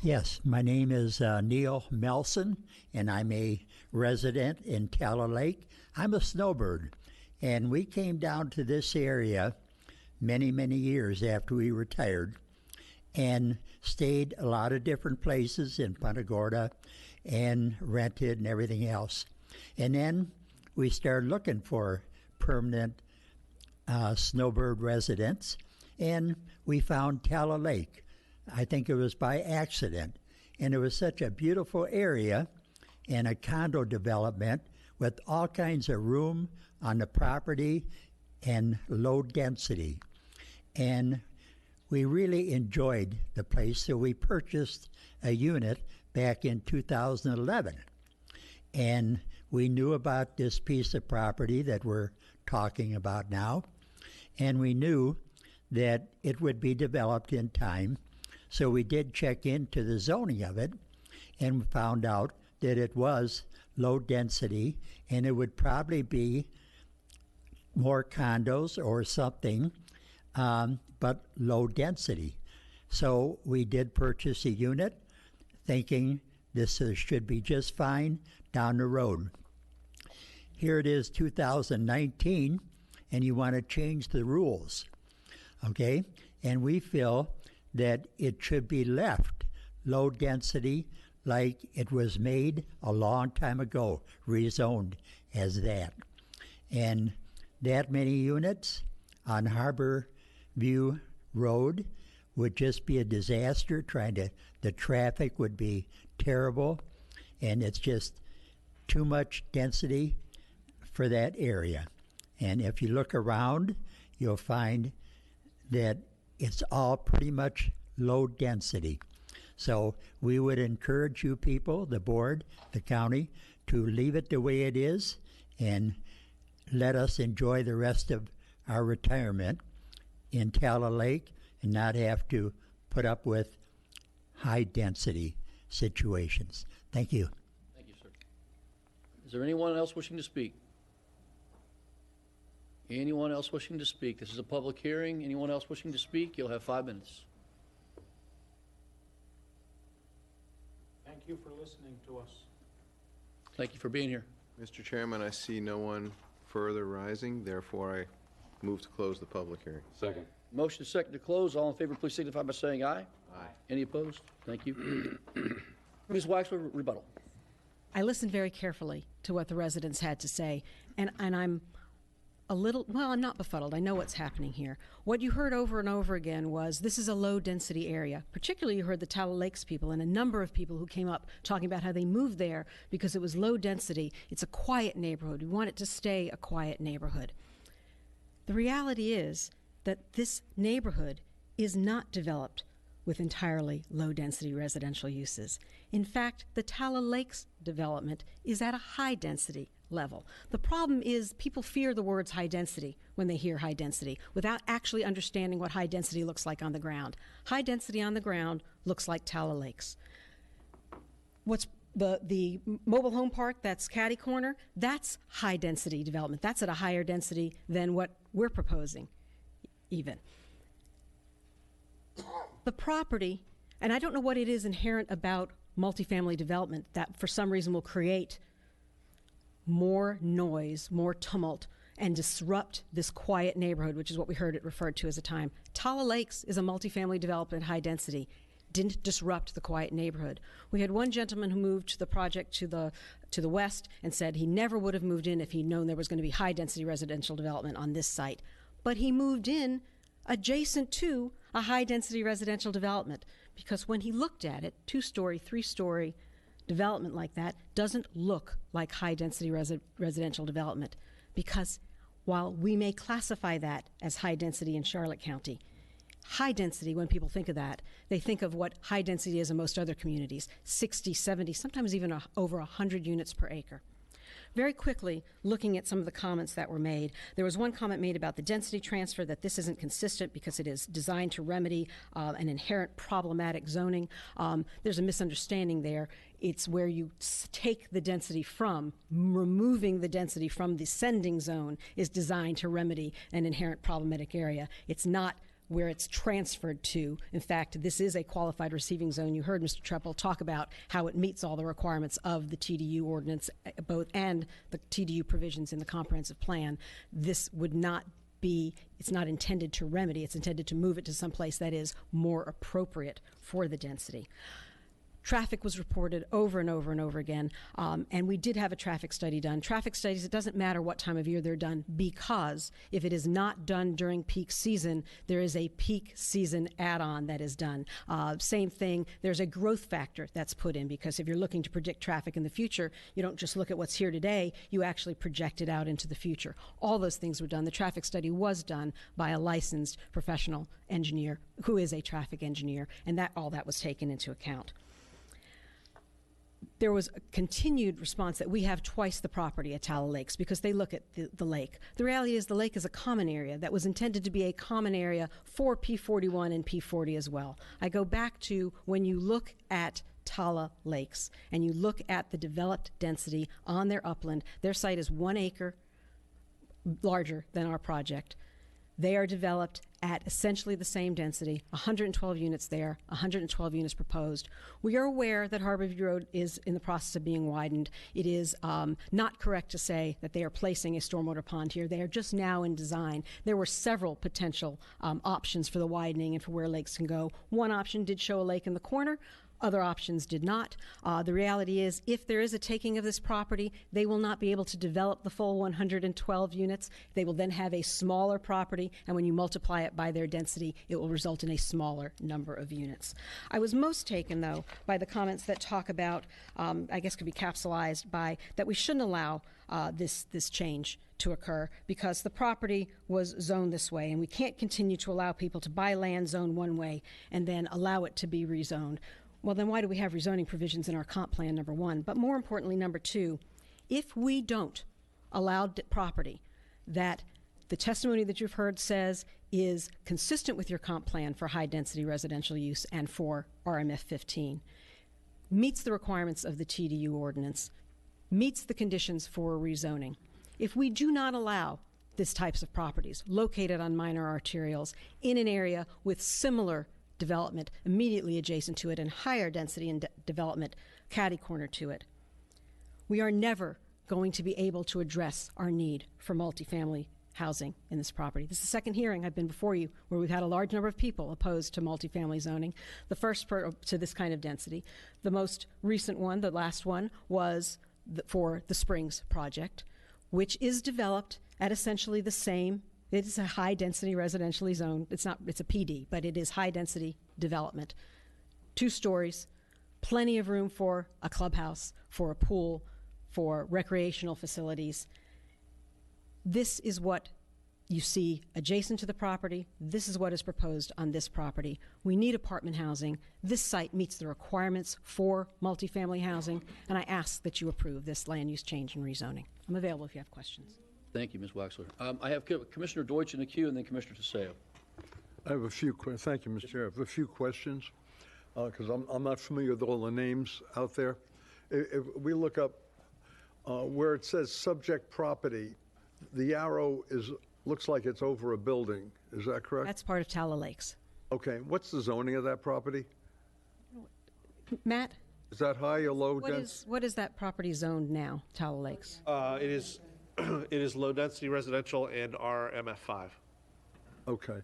Yes, my name is Neil Melson, and I'm a resident in Tala Lake. I'm a snowbird, and we came down to this area many, many years after we retired and stayed a lot of different places in Punta Gorda and rented and everything else. And then we started looking for permanent snowbird residents, and we found Tala Lake. I think it was by accident. And it was such a beautiful area and a condo development with all kinds of room on the property and low density. And we really enjoyed the place, so we purchased a unit back in 2011. And we knew about this piece of property that we're talking about now, and we knew that it would be developed in time. So we did check into the zoning of it and found out that it was low density and it would probably be more condos or something, but low density. So we did purchase a unit thinking this should be just fine down the road. Here it is 2019 and you want to change the rules, okay? And we feel that it should be left low density like it was made a long time ago, rezoned as that. And that many units on Harbor View Road would just be a disaster. The traffic would be terrible, and it's just too much density for that area. And if you look around, you'll find that it's all pretty much low density. So we would encourage you people, the board, the county, to leave it the way it is and let us enjoy the rest of our retirement in Tala Lake and not have to put up with high-density situations. Thank you. Thank you, sir. Is there anyone else wishing to speak? Anyone else wishing to speak? This is a public hearing. Anyone else wishing to speak? You'll have 5 minutes. Thank you for listening to us. Thank you for being here. Mr. Chairman, I see no one further rising, therefore I move to close the public hearing. Second. Motion is second to close. All in favor, please signify by saying aye. Aye. Any opposed? Thank you. Ms. Waxler, rebuttal. I listened very carefully to what the residents had to say, and I'm a little, well, I'm not befuddled. I know what's happening here. What you heard over and over again was this is a low-density area. Particularly, you heard the Tallow Lakes people and a number of people who came up talking about how they moved there because it was low density. It's a quiet neighborhood. We want it to stay a quiet neighborhood. The reality is that this neighborhood is not developed with entirely low-density residential uses. In fact, the Tallow Lakes development is at a high-density level. The problem is people fear the words high density when they hear high density without actually understanding what high density looks like on the ground. High density on the ground looks like Tallow Lakes. What's the mobile home park that's catty corner, that's high density development. That's at a higher density than what we're proposing even. The property, and I don't know what it is inherent about multifamily development that for some reason will create more noise, more tumult, and disrupt this quiet neighborhood, which is what we heard it referred to as a time. Tallow Lakes is a multifamily development, high density. Didn't disrupt the quiet neighborhood. We had one gentleman who moved to the project to the west and said he never would have moved in if he'd known there was going to be high density residential development on this site. But he moved in adjacent to a high density residential development because when he looked at it, 2-story, 3-story development like that doesn't look like high-density residential development because while we may classify that as high-density in Charlotte County, high-density, when people think of that, they think of what high-density is in most other communities, 60, 70, sometimes even over 100 units per acre. Very quickly, looking at some of the comments that were made, there was one comment made about the density transfer, that this isn't consistent because it is designed to remedy an inherent problematic zoning. There's a misunderstanding there. It's where you take the density from, removing the density from the sending zone is designed to remedy an inherent problematic area. It's not where it's transferred to. In fact, this is a qualified receiving zone. You heard Mr. Treppel talk about how it meets all the requirements of the TDU ordinance, both and the TDU provisions in the comprehensive plan. This would not be, it's not intended to remedy, it's intended to move it to some place that is more appropriate for the density. Traffic was reported over and over and over again, and we did have a traffic study done. Traffic studies, it doesn't matter what time of year they're done because if it is not done during peak season, there is a peak season add-on that is done. Same thing, there's a growth factor that's put in because if you're looking to predict traffic in the future, you don't just look at what's here today, you actually project it out into the future. All those things were done. The traffic study was done by a licensed professional engineer who is a traffic engineer, and all that was taken into account. There was a continued response that we have twice the property at Tallow Lakes because they look at the lake. The reality is the lake is a common area that was intended to be a common area for P41 and P40 as well. I go back to when you look at Tallow Lakes and you look at the developed density on their upland, their site is 1 acre larger than our project. They are developed at essentially the same density, 112 units there, 112 units proposed. We are aware that Harborview Road is in the process of being widened. It is not correct to say that they are placing a stormwater pond here. They are just now in design. There were several potential options for the widening and for where lakes can go. One option did show a lake in the corner. Other options did not. The reality is, if there is a taking of this property, they will not be able to develop the full 112 units. They will then have a smaller property, and when you multiply it by their density, it will result in a smaller number of units. I was most taken, though, by the comments that talk about, I guess could be capsulized by, that we shouldn't allow this change to occur because the property was zoned this way, and we can't continue to allow people to buy land zoned one way and then allow it to be rezoned. Well, then why do we have rezoning provisions in our comp plan, number one? But more importantly, number two, if we don't allow property that the testimony that you've heard says is consistent with your comp plan for high-density residential use and for RMF 15, meets the requirements of the TDU ordinance, meets the conditions for rezoning. If we do not allow these types of properties located on minor arterials in an area with similar development immediately adjacent to it and higher density and development catty-corner to it, we are never going to be able to address our need for multifamily housing in this property. This is the second hearing I've been before you where we've had a large number of people opposed to multifamily zoning, the first to this kind of density. The most recent one, the last one, was for the Springs project, which is developed at essentially the same, it is a high-density residentially zoned, it's a PD, but it is high-density development. 2 stories, plenty of room for a clubhouse, for a pool, for recreational facilities. This is what you see adjacent to the property. This is what is proposed on this property. We need apartment housing. This site meets the requirements for multifamily housing, and I ask that you approve this land use change and rezoning. I'm available if you have questions. Thank you, Ms. Waxler. I have Commissioner Deutsch in the queue and then Commissioner Teseo. I have a few questions. Thank you, Mr. Chair. I have a few questions because I'm not familiar with all the names out there. If we look up where it says subject property, the arrow looks like it's over a building. Is that correct? That's part of Tala Lakes. Okay. What's the zoning of that property? Matt? Is that high or low density? What is that property zoned now, Tala Lakes? It is it is low density residential and RMF5. Okay.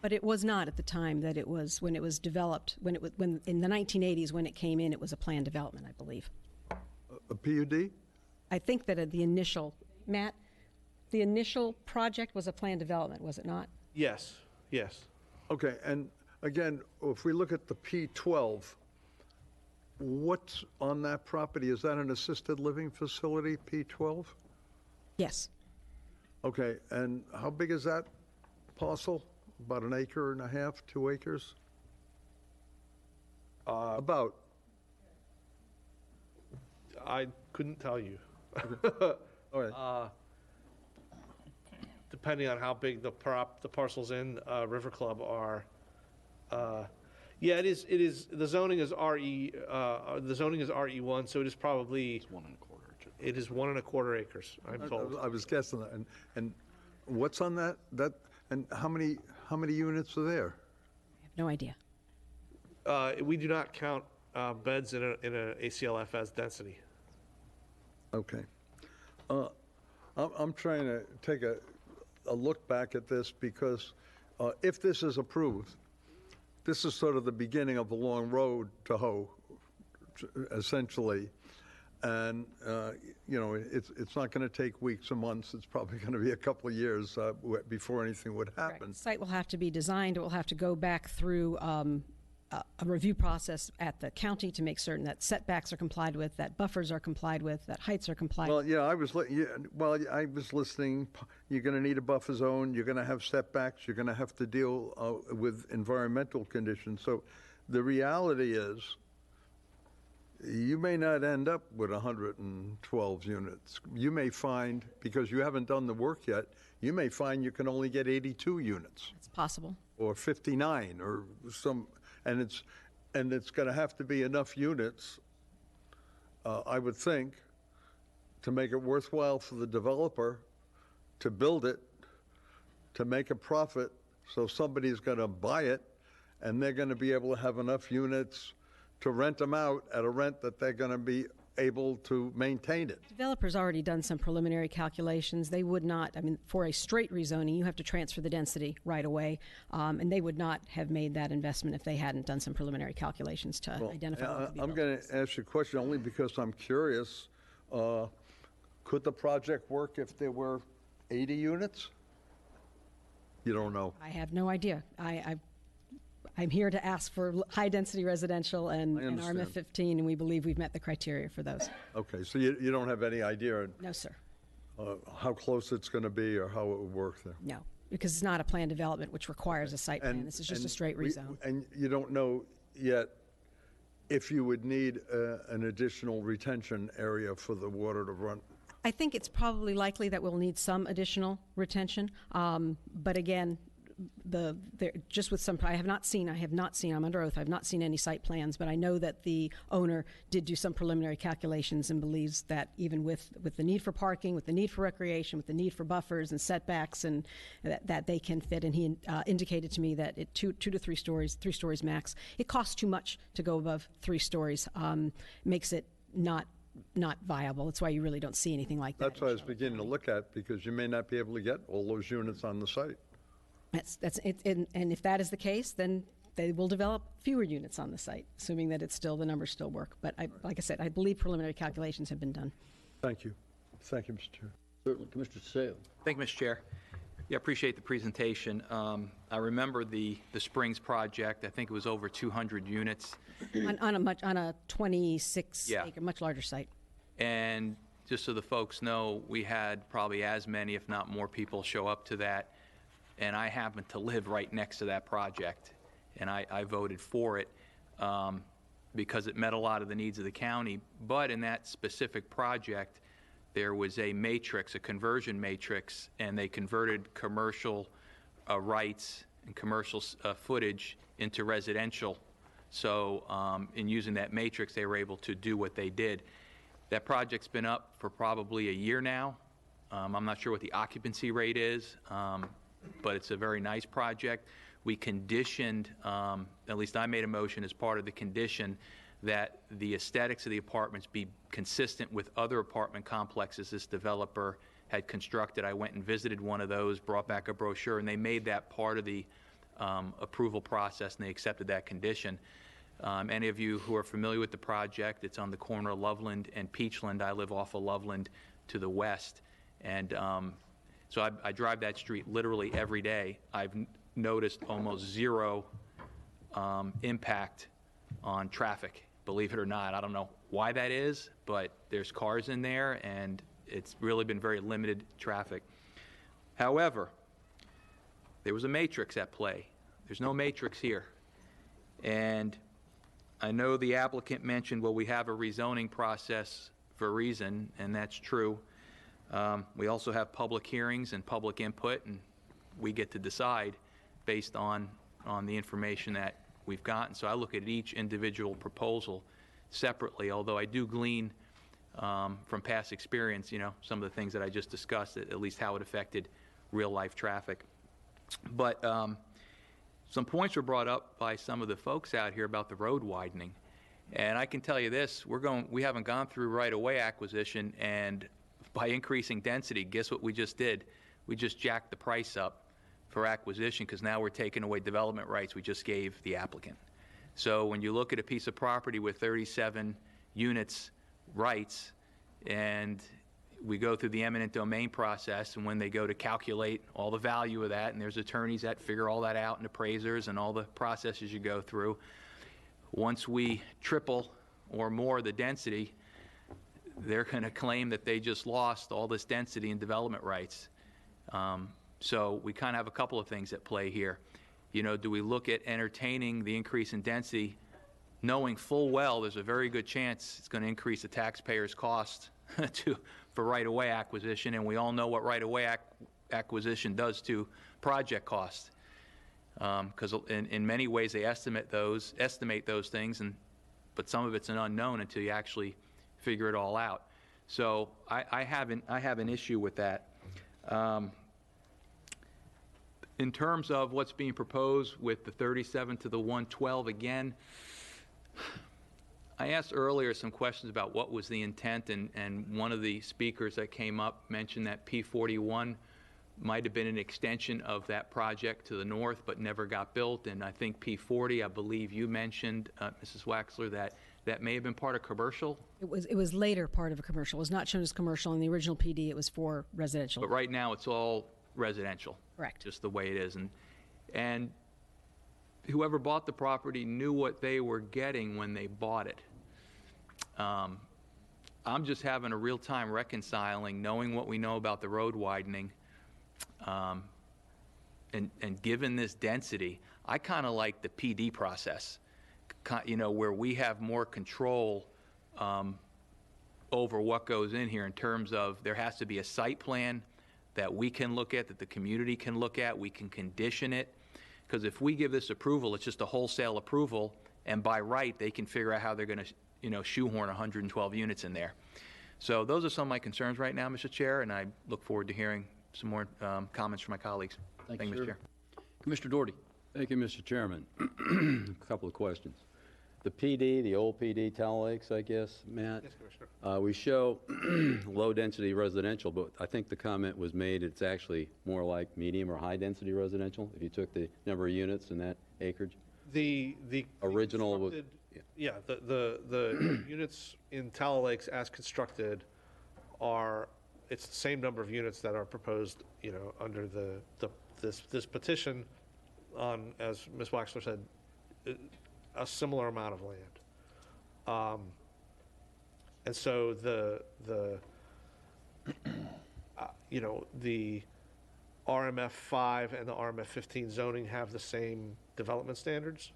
But it was not at the time that it was, when it was developed, when in the 1980s when it came in, it was a planned development, I believe. A PUD? I think that the initial, Matt, the initial project was a planned development, was it not? Yes, yes. Okay, and again, if we look at the P12, what's on that property? Is that an assisted living facility, P12? Yes. Okay, and how big is that parcel? About 1.5 acres, 2 acres? About? I couldn't tell you. All right. Depending on how big the parcels in River Club are. Yeah, it is. The zoning is RE. The zoning is RE1, so it is probably. It's 1.25. It is 1.25 acres. I'm told. I was guessing that. And what's on that? And how many units are there? I have no idea. We do not count beds in a ACLF as density. Okay. I'm trying to take a look back at this because if this is approved, this is sort of the beginning of a long road to hoe, essentially. And, it's not going to take weeks or months. It's probably going to be a couple of years before anything would happen. Right. The site will have to be designed. It will have to go back through a review process at the county to make certain that setbacks are complied with, that buffers are complied with, that heights are complied with. Well, yeah, I was listening. You're going to need a buffer zone. You're going to have setbacks. You're going to have to deal with environmental conditions. So the reality is you may not end up with 112 units. You may find, because you haven't done the work yet, you may find you can only get 82 units. It's possible. Or 59 or some. And it's going to have to be enough units, I would think, to make it worthwhile for the developer to build it, to make a profit, so somebody's going to buy it, and they're going to be able to have enough units to rent them out at a rent that they're going to be able to maintain it. Developers already done some preliminary calculations. They would not, for a straight rezoning, you have to transfer the density right away, and they would not have made that investment if they hadn't done some preliminary calculations to identify what would be I'm going to ask you a question only because I'm curious. Could the project work if there were 80 units? You don't know. I have no idea. I'm here to ask for high-density residential and RMF 15, and we believe we've met the criteria for those. Okay, so you don't have any idea? No, sir. How close it's going to be or how it would work there? No, because it's not a planned development which requires a site plan. This is just a straight rezone. And you don't know yet if you would need an additional retention area for the water to run? I think it's probably likely that we'll need some additional retention, but again, just with some, I have not seen, I'm under oath, I have not seen any site plans, but I know that the owner did do some preliminary calculations and believes that even with the need for parking, with the need for recreation, with the need for buffers and setbacks, and that they can fit. And he indicated to me that it two to 3 stories, 3 stories max. It costs too much to go above 3 stories, makes it not viable. That's why you really don't see anything like that. That's what I was beginning to look at, because you may not be able to get all those units on the site. That's it, and if that is the case, then they will develop fewer units on the site, assuming that the numbers still work. But like I said, I believe preliminary calculations have been done. Thank you. Thank you, Mr. Chair. Certainly. Commissioner Sale. Thank you, Mr. Chair. Yeah, appreciate the presentation. I remember the Springs project. I think it was over 200 units. On a 26-acre, much larger site. And just so the folks know, we had probably as many, if not more, people show up to that. And I happen to live right next to that project, and I voted for it because it met a lot of the needs of the county. But in that specific project, there was a matrix, a conversion matrix, and they converted commercial rights and commercial footage into residential. So in using that matrix, they were able to do what they did. That project's been up for probably a year now. I'm not sure what the occupancy rate is, but it's a very nice project. We conditioned, at least I made a motion as part of the condition, that the aesthetics of the apartments be consistent with other apartment complexes this developer had constructed. I went and visited one of those, brought back a brochure, and they made that part of the approval process, and they accepted that condition. Any of you who are familiar with the project, it's on the corner of Loveland and Peachland. I live off of Loveland to the west, and so I drive that street literally every day. I've noticed almost zero impact on traffic, believe it or not. I don't know why that is, but there's cars in there, and it's really been very limited traffic. However, there was a matrix at play. There's no matrix here. And I know the applicant mentioned, well, we have a rezoning process for a reason, and that's true. We also have public hearings and public input, and we get to decide based on the information that we've gotten. So I look at each individual proposal separately, although I do glean from past experience, some of the things that I just discussed, at least how it affected real-life traffic. But some points were brought up by some of the folks out here about the road widening. And I can tell you this, we haven't gone through right-of-way acquisition, and by increasing density, guess what we just did? We just jacked the price up for acquisition, because now we're taking away development rights we just gave the applicant. So when you look at a piece of property with 37 units rights, and we go through the eminent domain process, and when they go to calculate all the value of that, and there's attorneys that figure all that out, and appraisers, and all the processes you go through, once we triple or more the density, they're going to claim that they just lost all this density and development rights. So we kind of have a couple of things at play here. Do we look at entertaining the increase in density, knowing full well there's a very good chance it's going to increase the taxpayer's cost for right-of-way acquisition, and we all know what right-of-way acquisition does to project costs, because in many ways they estimate those things, but some of it's an unknown until you actually figure it all out. So I have an issue with that. In terms of what's being proposed with the 37 to the 112, again, I asked earlier some questions about what was the intent, and one of the speakers that came up mentioned that P41 might have been an extension of that project to the north but never got built, and I think P40, I believe you mentioned, Mrs. Waxler, that may have been part of commercial. It was later part of a commercial. It was not shown as commercial in the original PD. It was for residential. But right now it's all residential. Correct. Just the way it is. And whoever bought the property knew what they were getting when they bought it. I'm just having a real time reconciling, knowing what we know about the road widening, and given this density, I kind of like the PD process, where we have more control over what goes in here in terms of there has to be a site plan that we can look at, that the community can look at. We can condition it. Because if we give this approval, it's just a wholesale approval, and by right, they can figure out how they're going to, shoehorn 112 units in there. So those are some of my concerns right now, Mr. Chair, and I look forward to hearing some more comments from my colleagues. Thank you, you, Mr. sir. Chair. Commissioner Doherty. Thank you, Mr. Chairman. A couple of questions. The PD, the old PD, Tallow Lakes, I guess, Matt? Yes, Commissioner. We show low-density residential, but I think the comment was made it's actually more like medium or high-density residential, if you took the number of units in that acreage? The original was, yeah, the units in Tallow Lakes as constructed it's the same number of units that are proposed, under this petition on, as Ms. Waxler said, a similar amount of land. And so the RMF 5 and the RMF 15 zoning have the same development standards.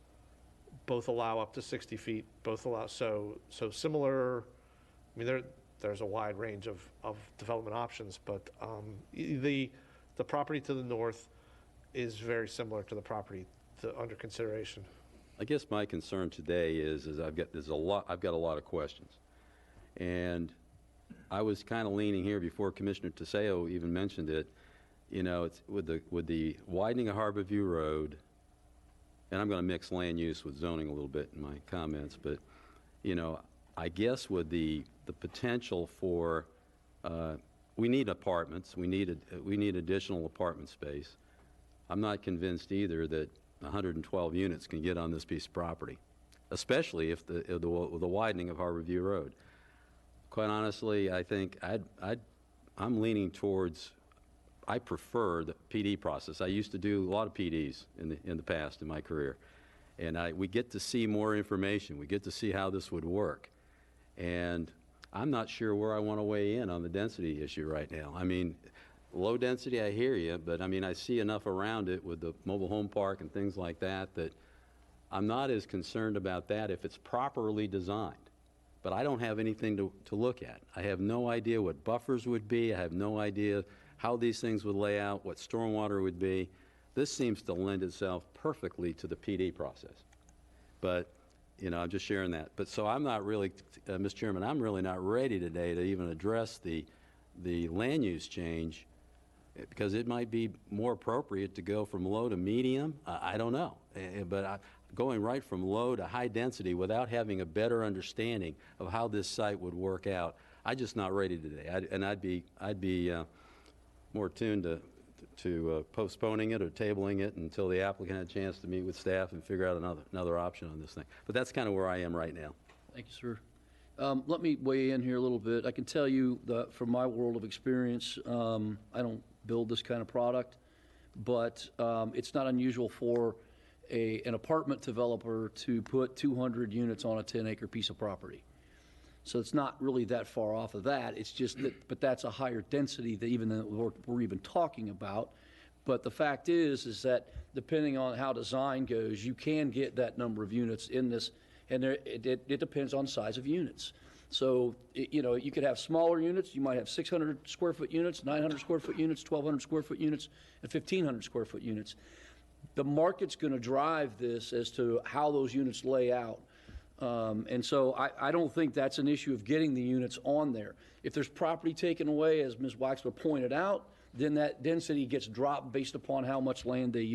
Both allow up to 60 feet, both allow, so similar. I mean, there's a wide range of development options, but the property to the north is very similar to the property under consideration. I guess my concern today is I've got a lot of questions. And I was kind of leaning here before Commissioner Teseo even mentioned it. It's with the widening of Harbor View Road, and I'm going to mix land use with zoning a little bit in my comments, but I guess with the potential for we need apartments, we need additional apartment space. I'm not convinced either that 112 units can get on this piece of property, especially if the widening of Harbor View Road. Quite honestly, I think I'm leaning towards, I prefer the PD process. I used to do a lot of PDs in the past in my career, and we get to see more information. We get to see how this would work, and I'm not sure where I want to weigh in on the density issue right now. I mean, low density, I hear you, but I mean, I see enough around it with the mobile home park and things like that that I'm not as concerned about that if it's properly designed. But I don't have anything to look at. I have no idea what buffers would be. I have no idea how these things would lay out, what stormwater would be. This seems to lend itself perfectly to the PD process. But, I'm just sharing that. But so I'm not really, Mr. Chairman, I'm really not ready today to even address the land use change, because it might be more appropriate to go from low to medium. I don't know. But going right from low to high density without having a better understanding of how this site would work out, I'm just not ready today. I'd be more tuned to postponing it or tabling it until the applicant had a chance to meet with staff and figure out another option on this thing. But that's kind of where I am right now. Thank you, sir. Let me weigh in here a little bit. I can tell you that from my world of experience, I don't build this kind of product, but it's not unusual for an apartment developer to put 200 units on a 10-acre piece of property. So it's not really that far off of that. It's just that, but that's a higher density than we're even talking about. But the fact is that depending on how design goes, you can get that number of units in this, and it depends on size of units. So, you could have smaller units. You might have 600 square foot units, 900 square foot units, 1,200 square foot units, and 1,500 square foot units. The market's going to drive this as to how those units lay out. And so I don't think that's an issue of getting the units on there. If there's property taken away, as Ms. Waxler pointed out, then that density gets dropped based upon how much land they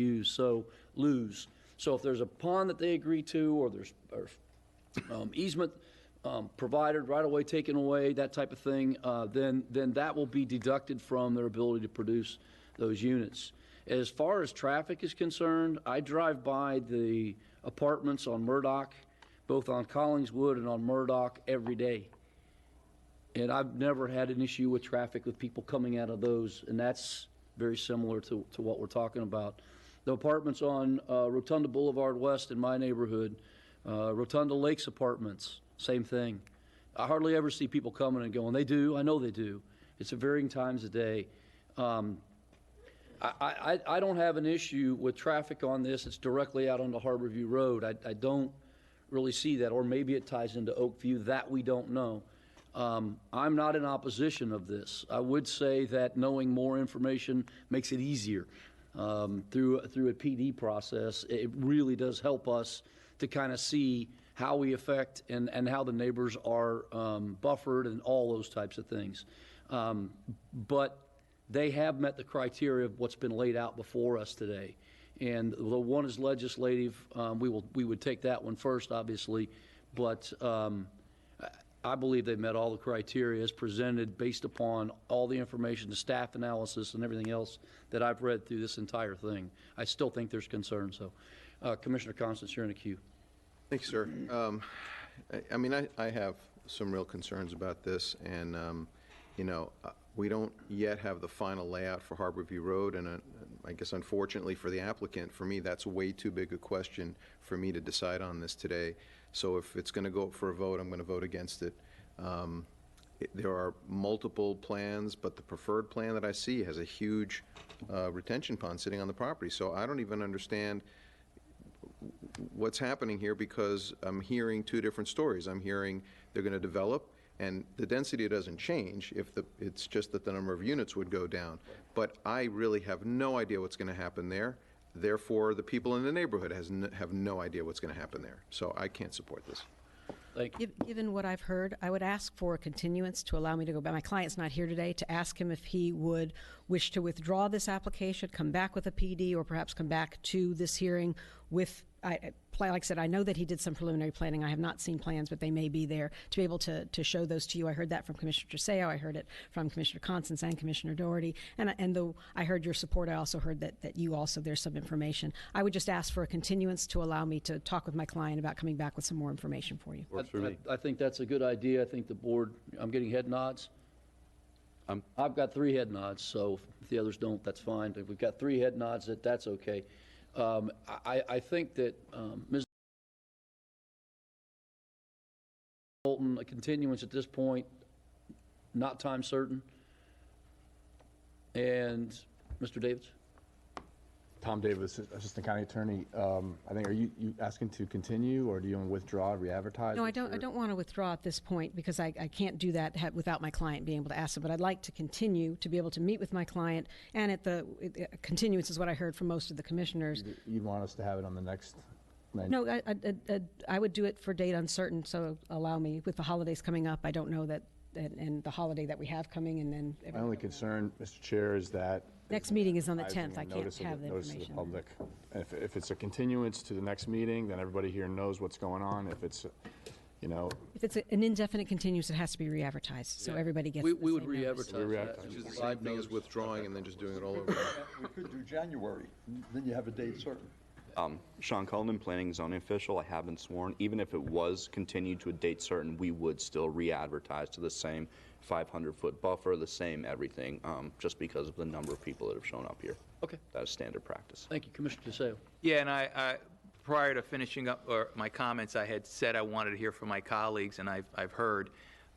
lose. So if there's a pond that they agree to, or there's easement provided, right away taken away, that type of thing, then that will be deducted from their ability to produce those units. As far as traffic is concerned, I drive by the apartments on Murdoch, both on Collingswood and on Murdoch, every day. And I've never had an issue with traffic with people coming out of those, and that's very similar to what we're talking about. The apartments on Rotunda Boulevard West in my neighborhood, Rotunda Lakes Apartments, same thing. I hardly ever see people coming and going. They do, I know they do. It's at varying times a day. I don't have an issue with traffic on this. It's directly out onto Harbor View Road. I don't really see that, or maybe it ties into Oakview. That we don't know. I'm not in opposition of this. I would say that knowing more information makes it easier. Through a PD process, it really does help us to kind of see how we affect and how the neighbors are buffered and all those types of things. But they have met the criteria of what's been laid out before us today. And the one is legislative. We would take that one first, obviously, but I believe they've met all the criteria as presented based upon all the information, the staff analysis, and everything else that I've read through this entire thing. I still think there's concern. So, Commissioner Constance, you're in the queue. Thank you, sir. I mean, I have some real concerns about this, and you know, we don't yet have the final layout for Harborview Road, and I guess unfortunately for the applicant, for me, that's way too big a question for me to decide on this today. So if it's going to go up for a vote, I'm going to vote against it. There are multiple plans, but the preferred plan that I see has a huge retention pond sitting on the property. So I don't even understand what's happening here, because I'm hearing two different stories. I'm hearing they're going to develop, and the density doesn't change if it's just that the number of units would go down. But I really have no idea what's going to happen there. Therefore, the people in the neighborhood have no idea what's going to happen there. So I can't support this. Thank you. Given what I've heard, I would ask for a continuance to allow me to go back. My client's not here today, to ask him if he would wish to withdraw this application, come back with a PD, or perhaps come back to this hearing with, like I said, I know that he did some preliminary planning. I have not seen plans, but they may be there to be able to show those to you. I heard that from Commissioner Truseo. I heard it from Commissioner Constance and Commissioner Doherty. And though I heard your support, I also heard that you also, there's some information. I would just ask for a continuance to allow me to talk with my client about coming back with some more information for you. Works for me. I think that's a good idea. I think the board, I'm getting head nods. I've got 3 head nods, so if the others don't, that's fine. If we've got 3 head nods, that's okay. I think that Ms. Bolton, a continuance at this point, not time certain. And Mr. Davis? Tom Davis, Assistant County Attorney. I think, are you asking to continue, or do you want to withdraw, re-advertise? No, I don't want to withdraw at this point, because I can't do that without my client being able to ask him. But I'd like to continue to be able to meet with my client, and continuance is what I heard from most of the commissioners. You'd want us to have it on the next? No, I would do it for date uncertain, so allow me. With the holidays coming up, I don't know that, and the holiday that we have coming, and then... My only concern, Mr. Chair, is that... Next meeting is on the 10th. I can't Notice have the to the information. public. If it's a continuance to the next meeting, then everybody here knows what's going on. If it's, you know... If it's an indefinite continuance, it has to be re-advertised, so everybody gets We the would same notice. re-advertise Which is the that. same thing as withdrawing and then just doing it all over. We could do January, then you have a date certain. Sean Cullinan, Planning and Zoning Official. I have been sworn. Even if it was continued to a date certain, we would still re-advertise to the same 500-foot buffer, the same everything, just because of the number of people that have shown up here. Okay. That is standard practice. Thank you, Commissioner Truseo. Yeah, and I prior to finishing up my comments, I had said I wanted to hear from my colleagues, and I've heard.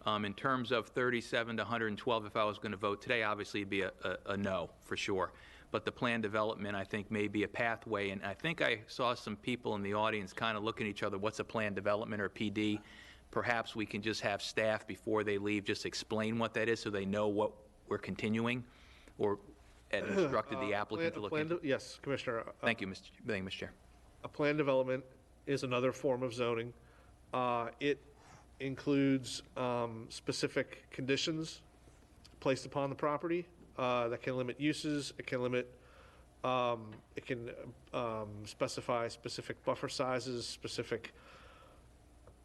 In terms of 37 to 112, if I was going to vote today, obviously it'd be a no for sure. But the plan development, I think, may be a pathway. And I think I saw some people in the audience kind of looking at each other, what's a plan development or PD? Perhaps we can just have staff, before they leave, just explain what that is so they know what we're continuing, or instructed the applicant to look into. Yes, Commissioner. Thank you, Mr. Chair. A plan development is another form of zoning. It includes specific conditions placed upon the property that can limit uses. It can limit, it can specify specific buffer sizes, specific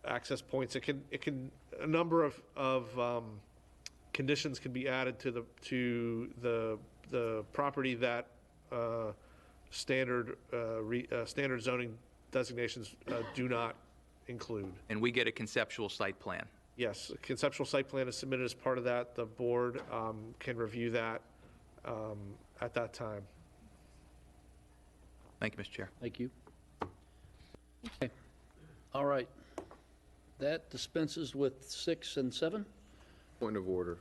access points. It can a number of conditions can be added to the property that standard zoning designations do not include. And we get a conceptual site plan. Yes, a conceptual site plan is submitted as part of that. The board can review that at that time. Thank you, Mr. Chair. Thank you. Okay. All right. That dispenses with 6 and 7. Point of order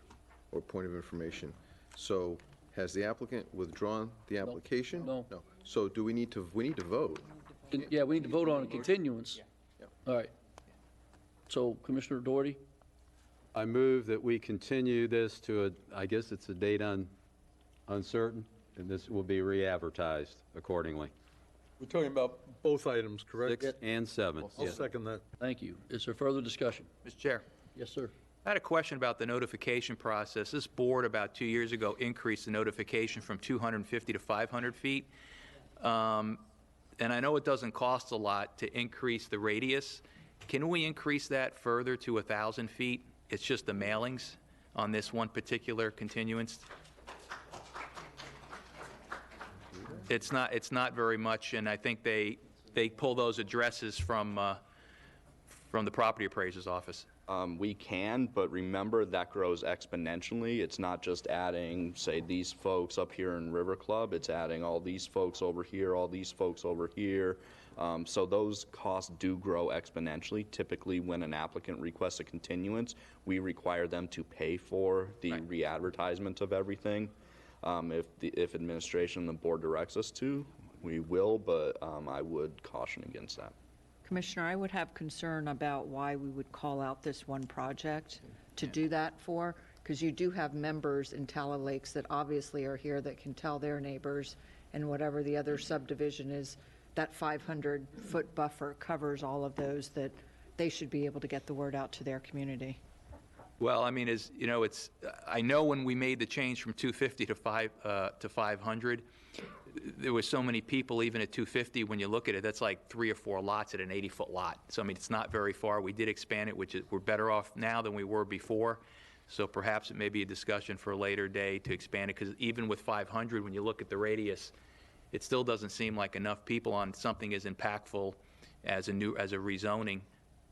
or point of information. So has the applicant withdrawn the application? No. No. So do we need to vote? Yeah, we need to vote on a continuance. All right. So, Commissioner Doherty? I move that we continue this to I guess it's a date uncertain, and this will be re-advertised accordingly. We're talking about both items, correct? 6 and 7. I'll yes. second that. Thank you. Is there further discussion? Mr. Chair. Yes, sir. I had a question about the notification process. This board about 2 years ago increased the notification from 250 to 500 feet. And I know it doesn't cost a lot to increase the radius. Can we increase that further to 1,000 feet? It's just the mailings on this one particular continuance. It's not very much, and I think they pull those addresses from the property appraiser's office. We can, but remember that grows exponentially. It's not just adding, say, these folks up here in River Club. It's adding all these folks over here, all these folks over here. So those costs do grow exponentially. Typically, when an applicant requests a continuance, we require them to pay for the re-advertisement of everything. If administration and the board directs us to, we will, but I would caution against that. Commissioner, I would have concern about why we would call out this one project to do that for, because you do have members in Tala Lakes that obviously are here that can tell their neighbors, and whatever the other subdivision is, that 500-foot buffer covers all of those, that they should be able to get the word out to their community. Well, I mean, as you know, I know when we made the change from 250 to 500, there was so many people even at 250. When you look at it, that's like 3 or 4 lots at an 80-foot lot. So I mean, it's not very far. We did expand it, which is, we're better off now than we were before. So perhaps it may be a discussion for a later day to expand it, because even with 500, when you look at the radius, it still doesn't seem like enough people on something as impactful as a rezoning.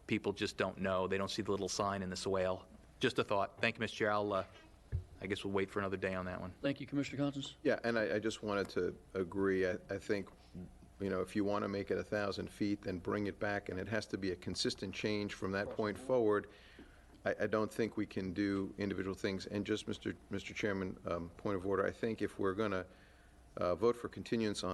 People just don't know. They don't see the little sign in the swale. Just a thought. Thank you, Mr. Chair. I guess we'll wait for another day on that one. Thank you, Commissioner Constance. Yeah, and I just wanted to agree. I think, you know, if you want to make it 1,000 feet, then bring it back, and it has to be a consistent change from that point forward. I don't think we can do individual things. And just, Mr. Chairman, point of order, I think if we're going to vote for continuance on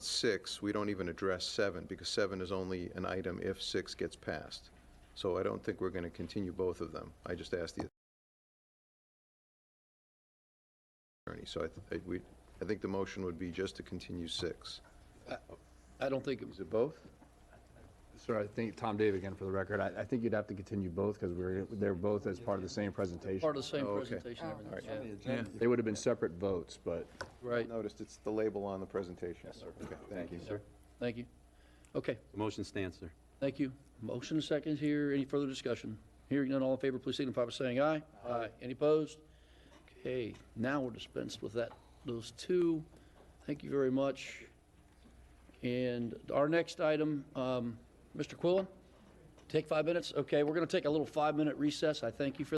6, we don't even address 7, because 7 is only an item if 6 gets passed. So I don't think we're going to continue both of them. I just asked the attorney. So I think the motion would be just to continue 6. I don't think Is it both? Sir, I think, Tom Dave again for the record, I think you'd have to continue both because they're both as part of the same presentation. part of the same okay. presentation. Everything. Yeah. They would have been separate votes, but. Right. Noticed it's the label on the presentation. Yes, sir. Okay, thank you. Sir. Thank you. Okay. The motion stands, sir. Thank you. Motion and second here. Any further discussion? Hearing none, all in favor, please signify by saying aye. Aye. Any opposed? Okay, now we're dispensed with those two. Thank you very much. And our next item, Mr. Quillen, take 5 minutes. Okay, we're going to take a little 5-minute recess. I thank you for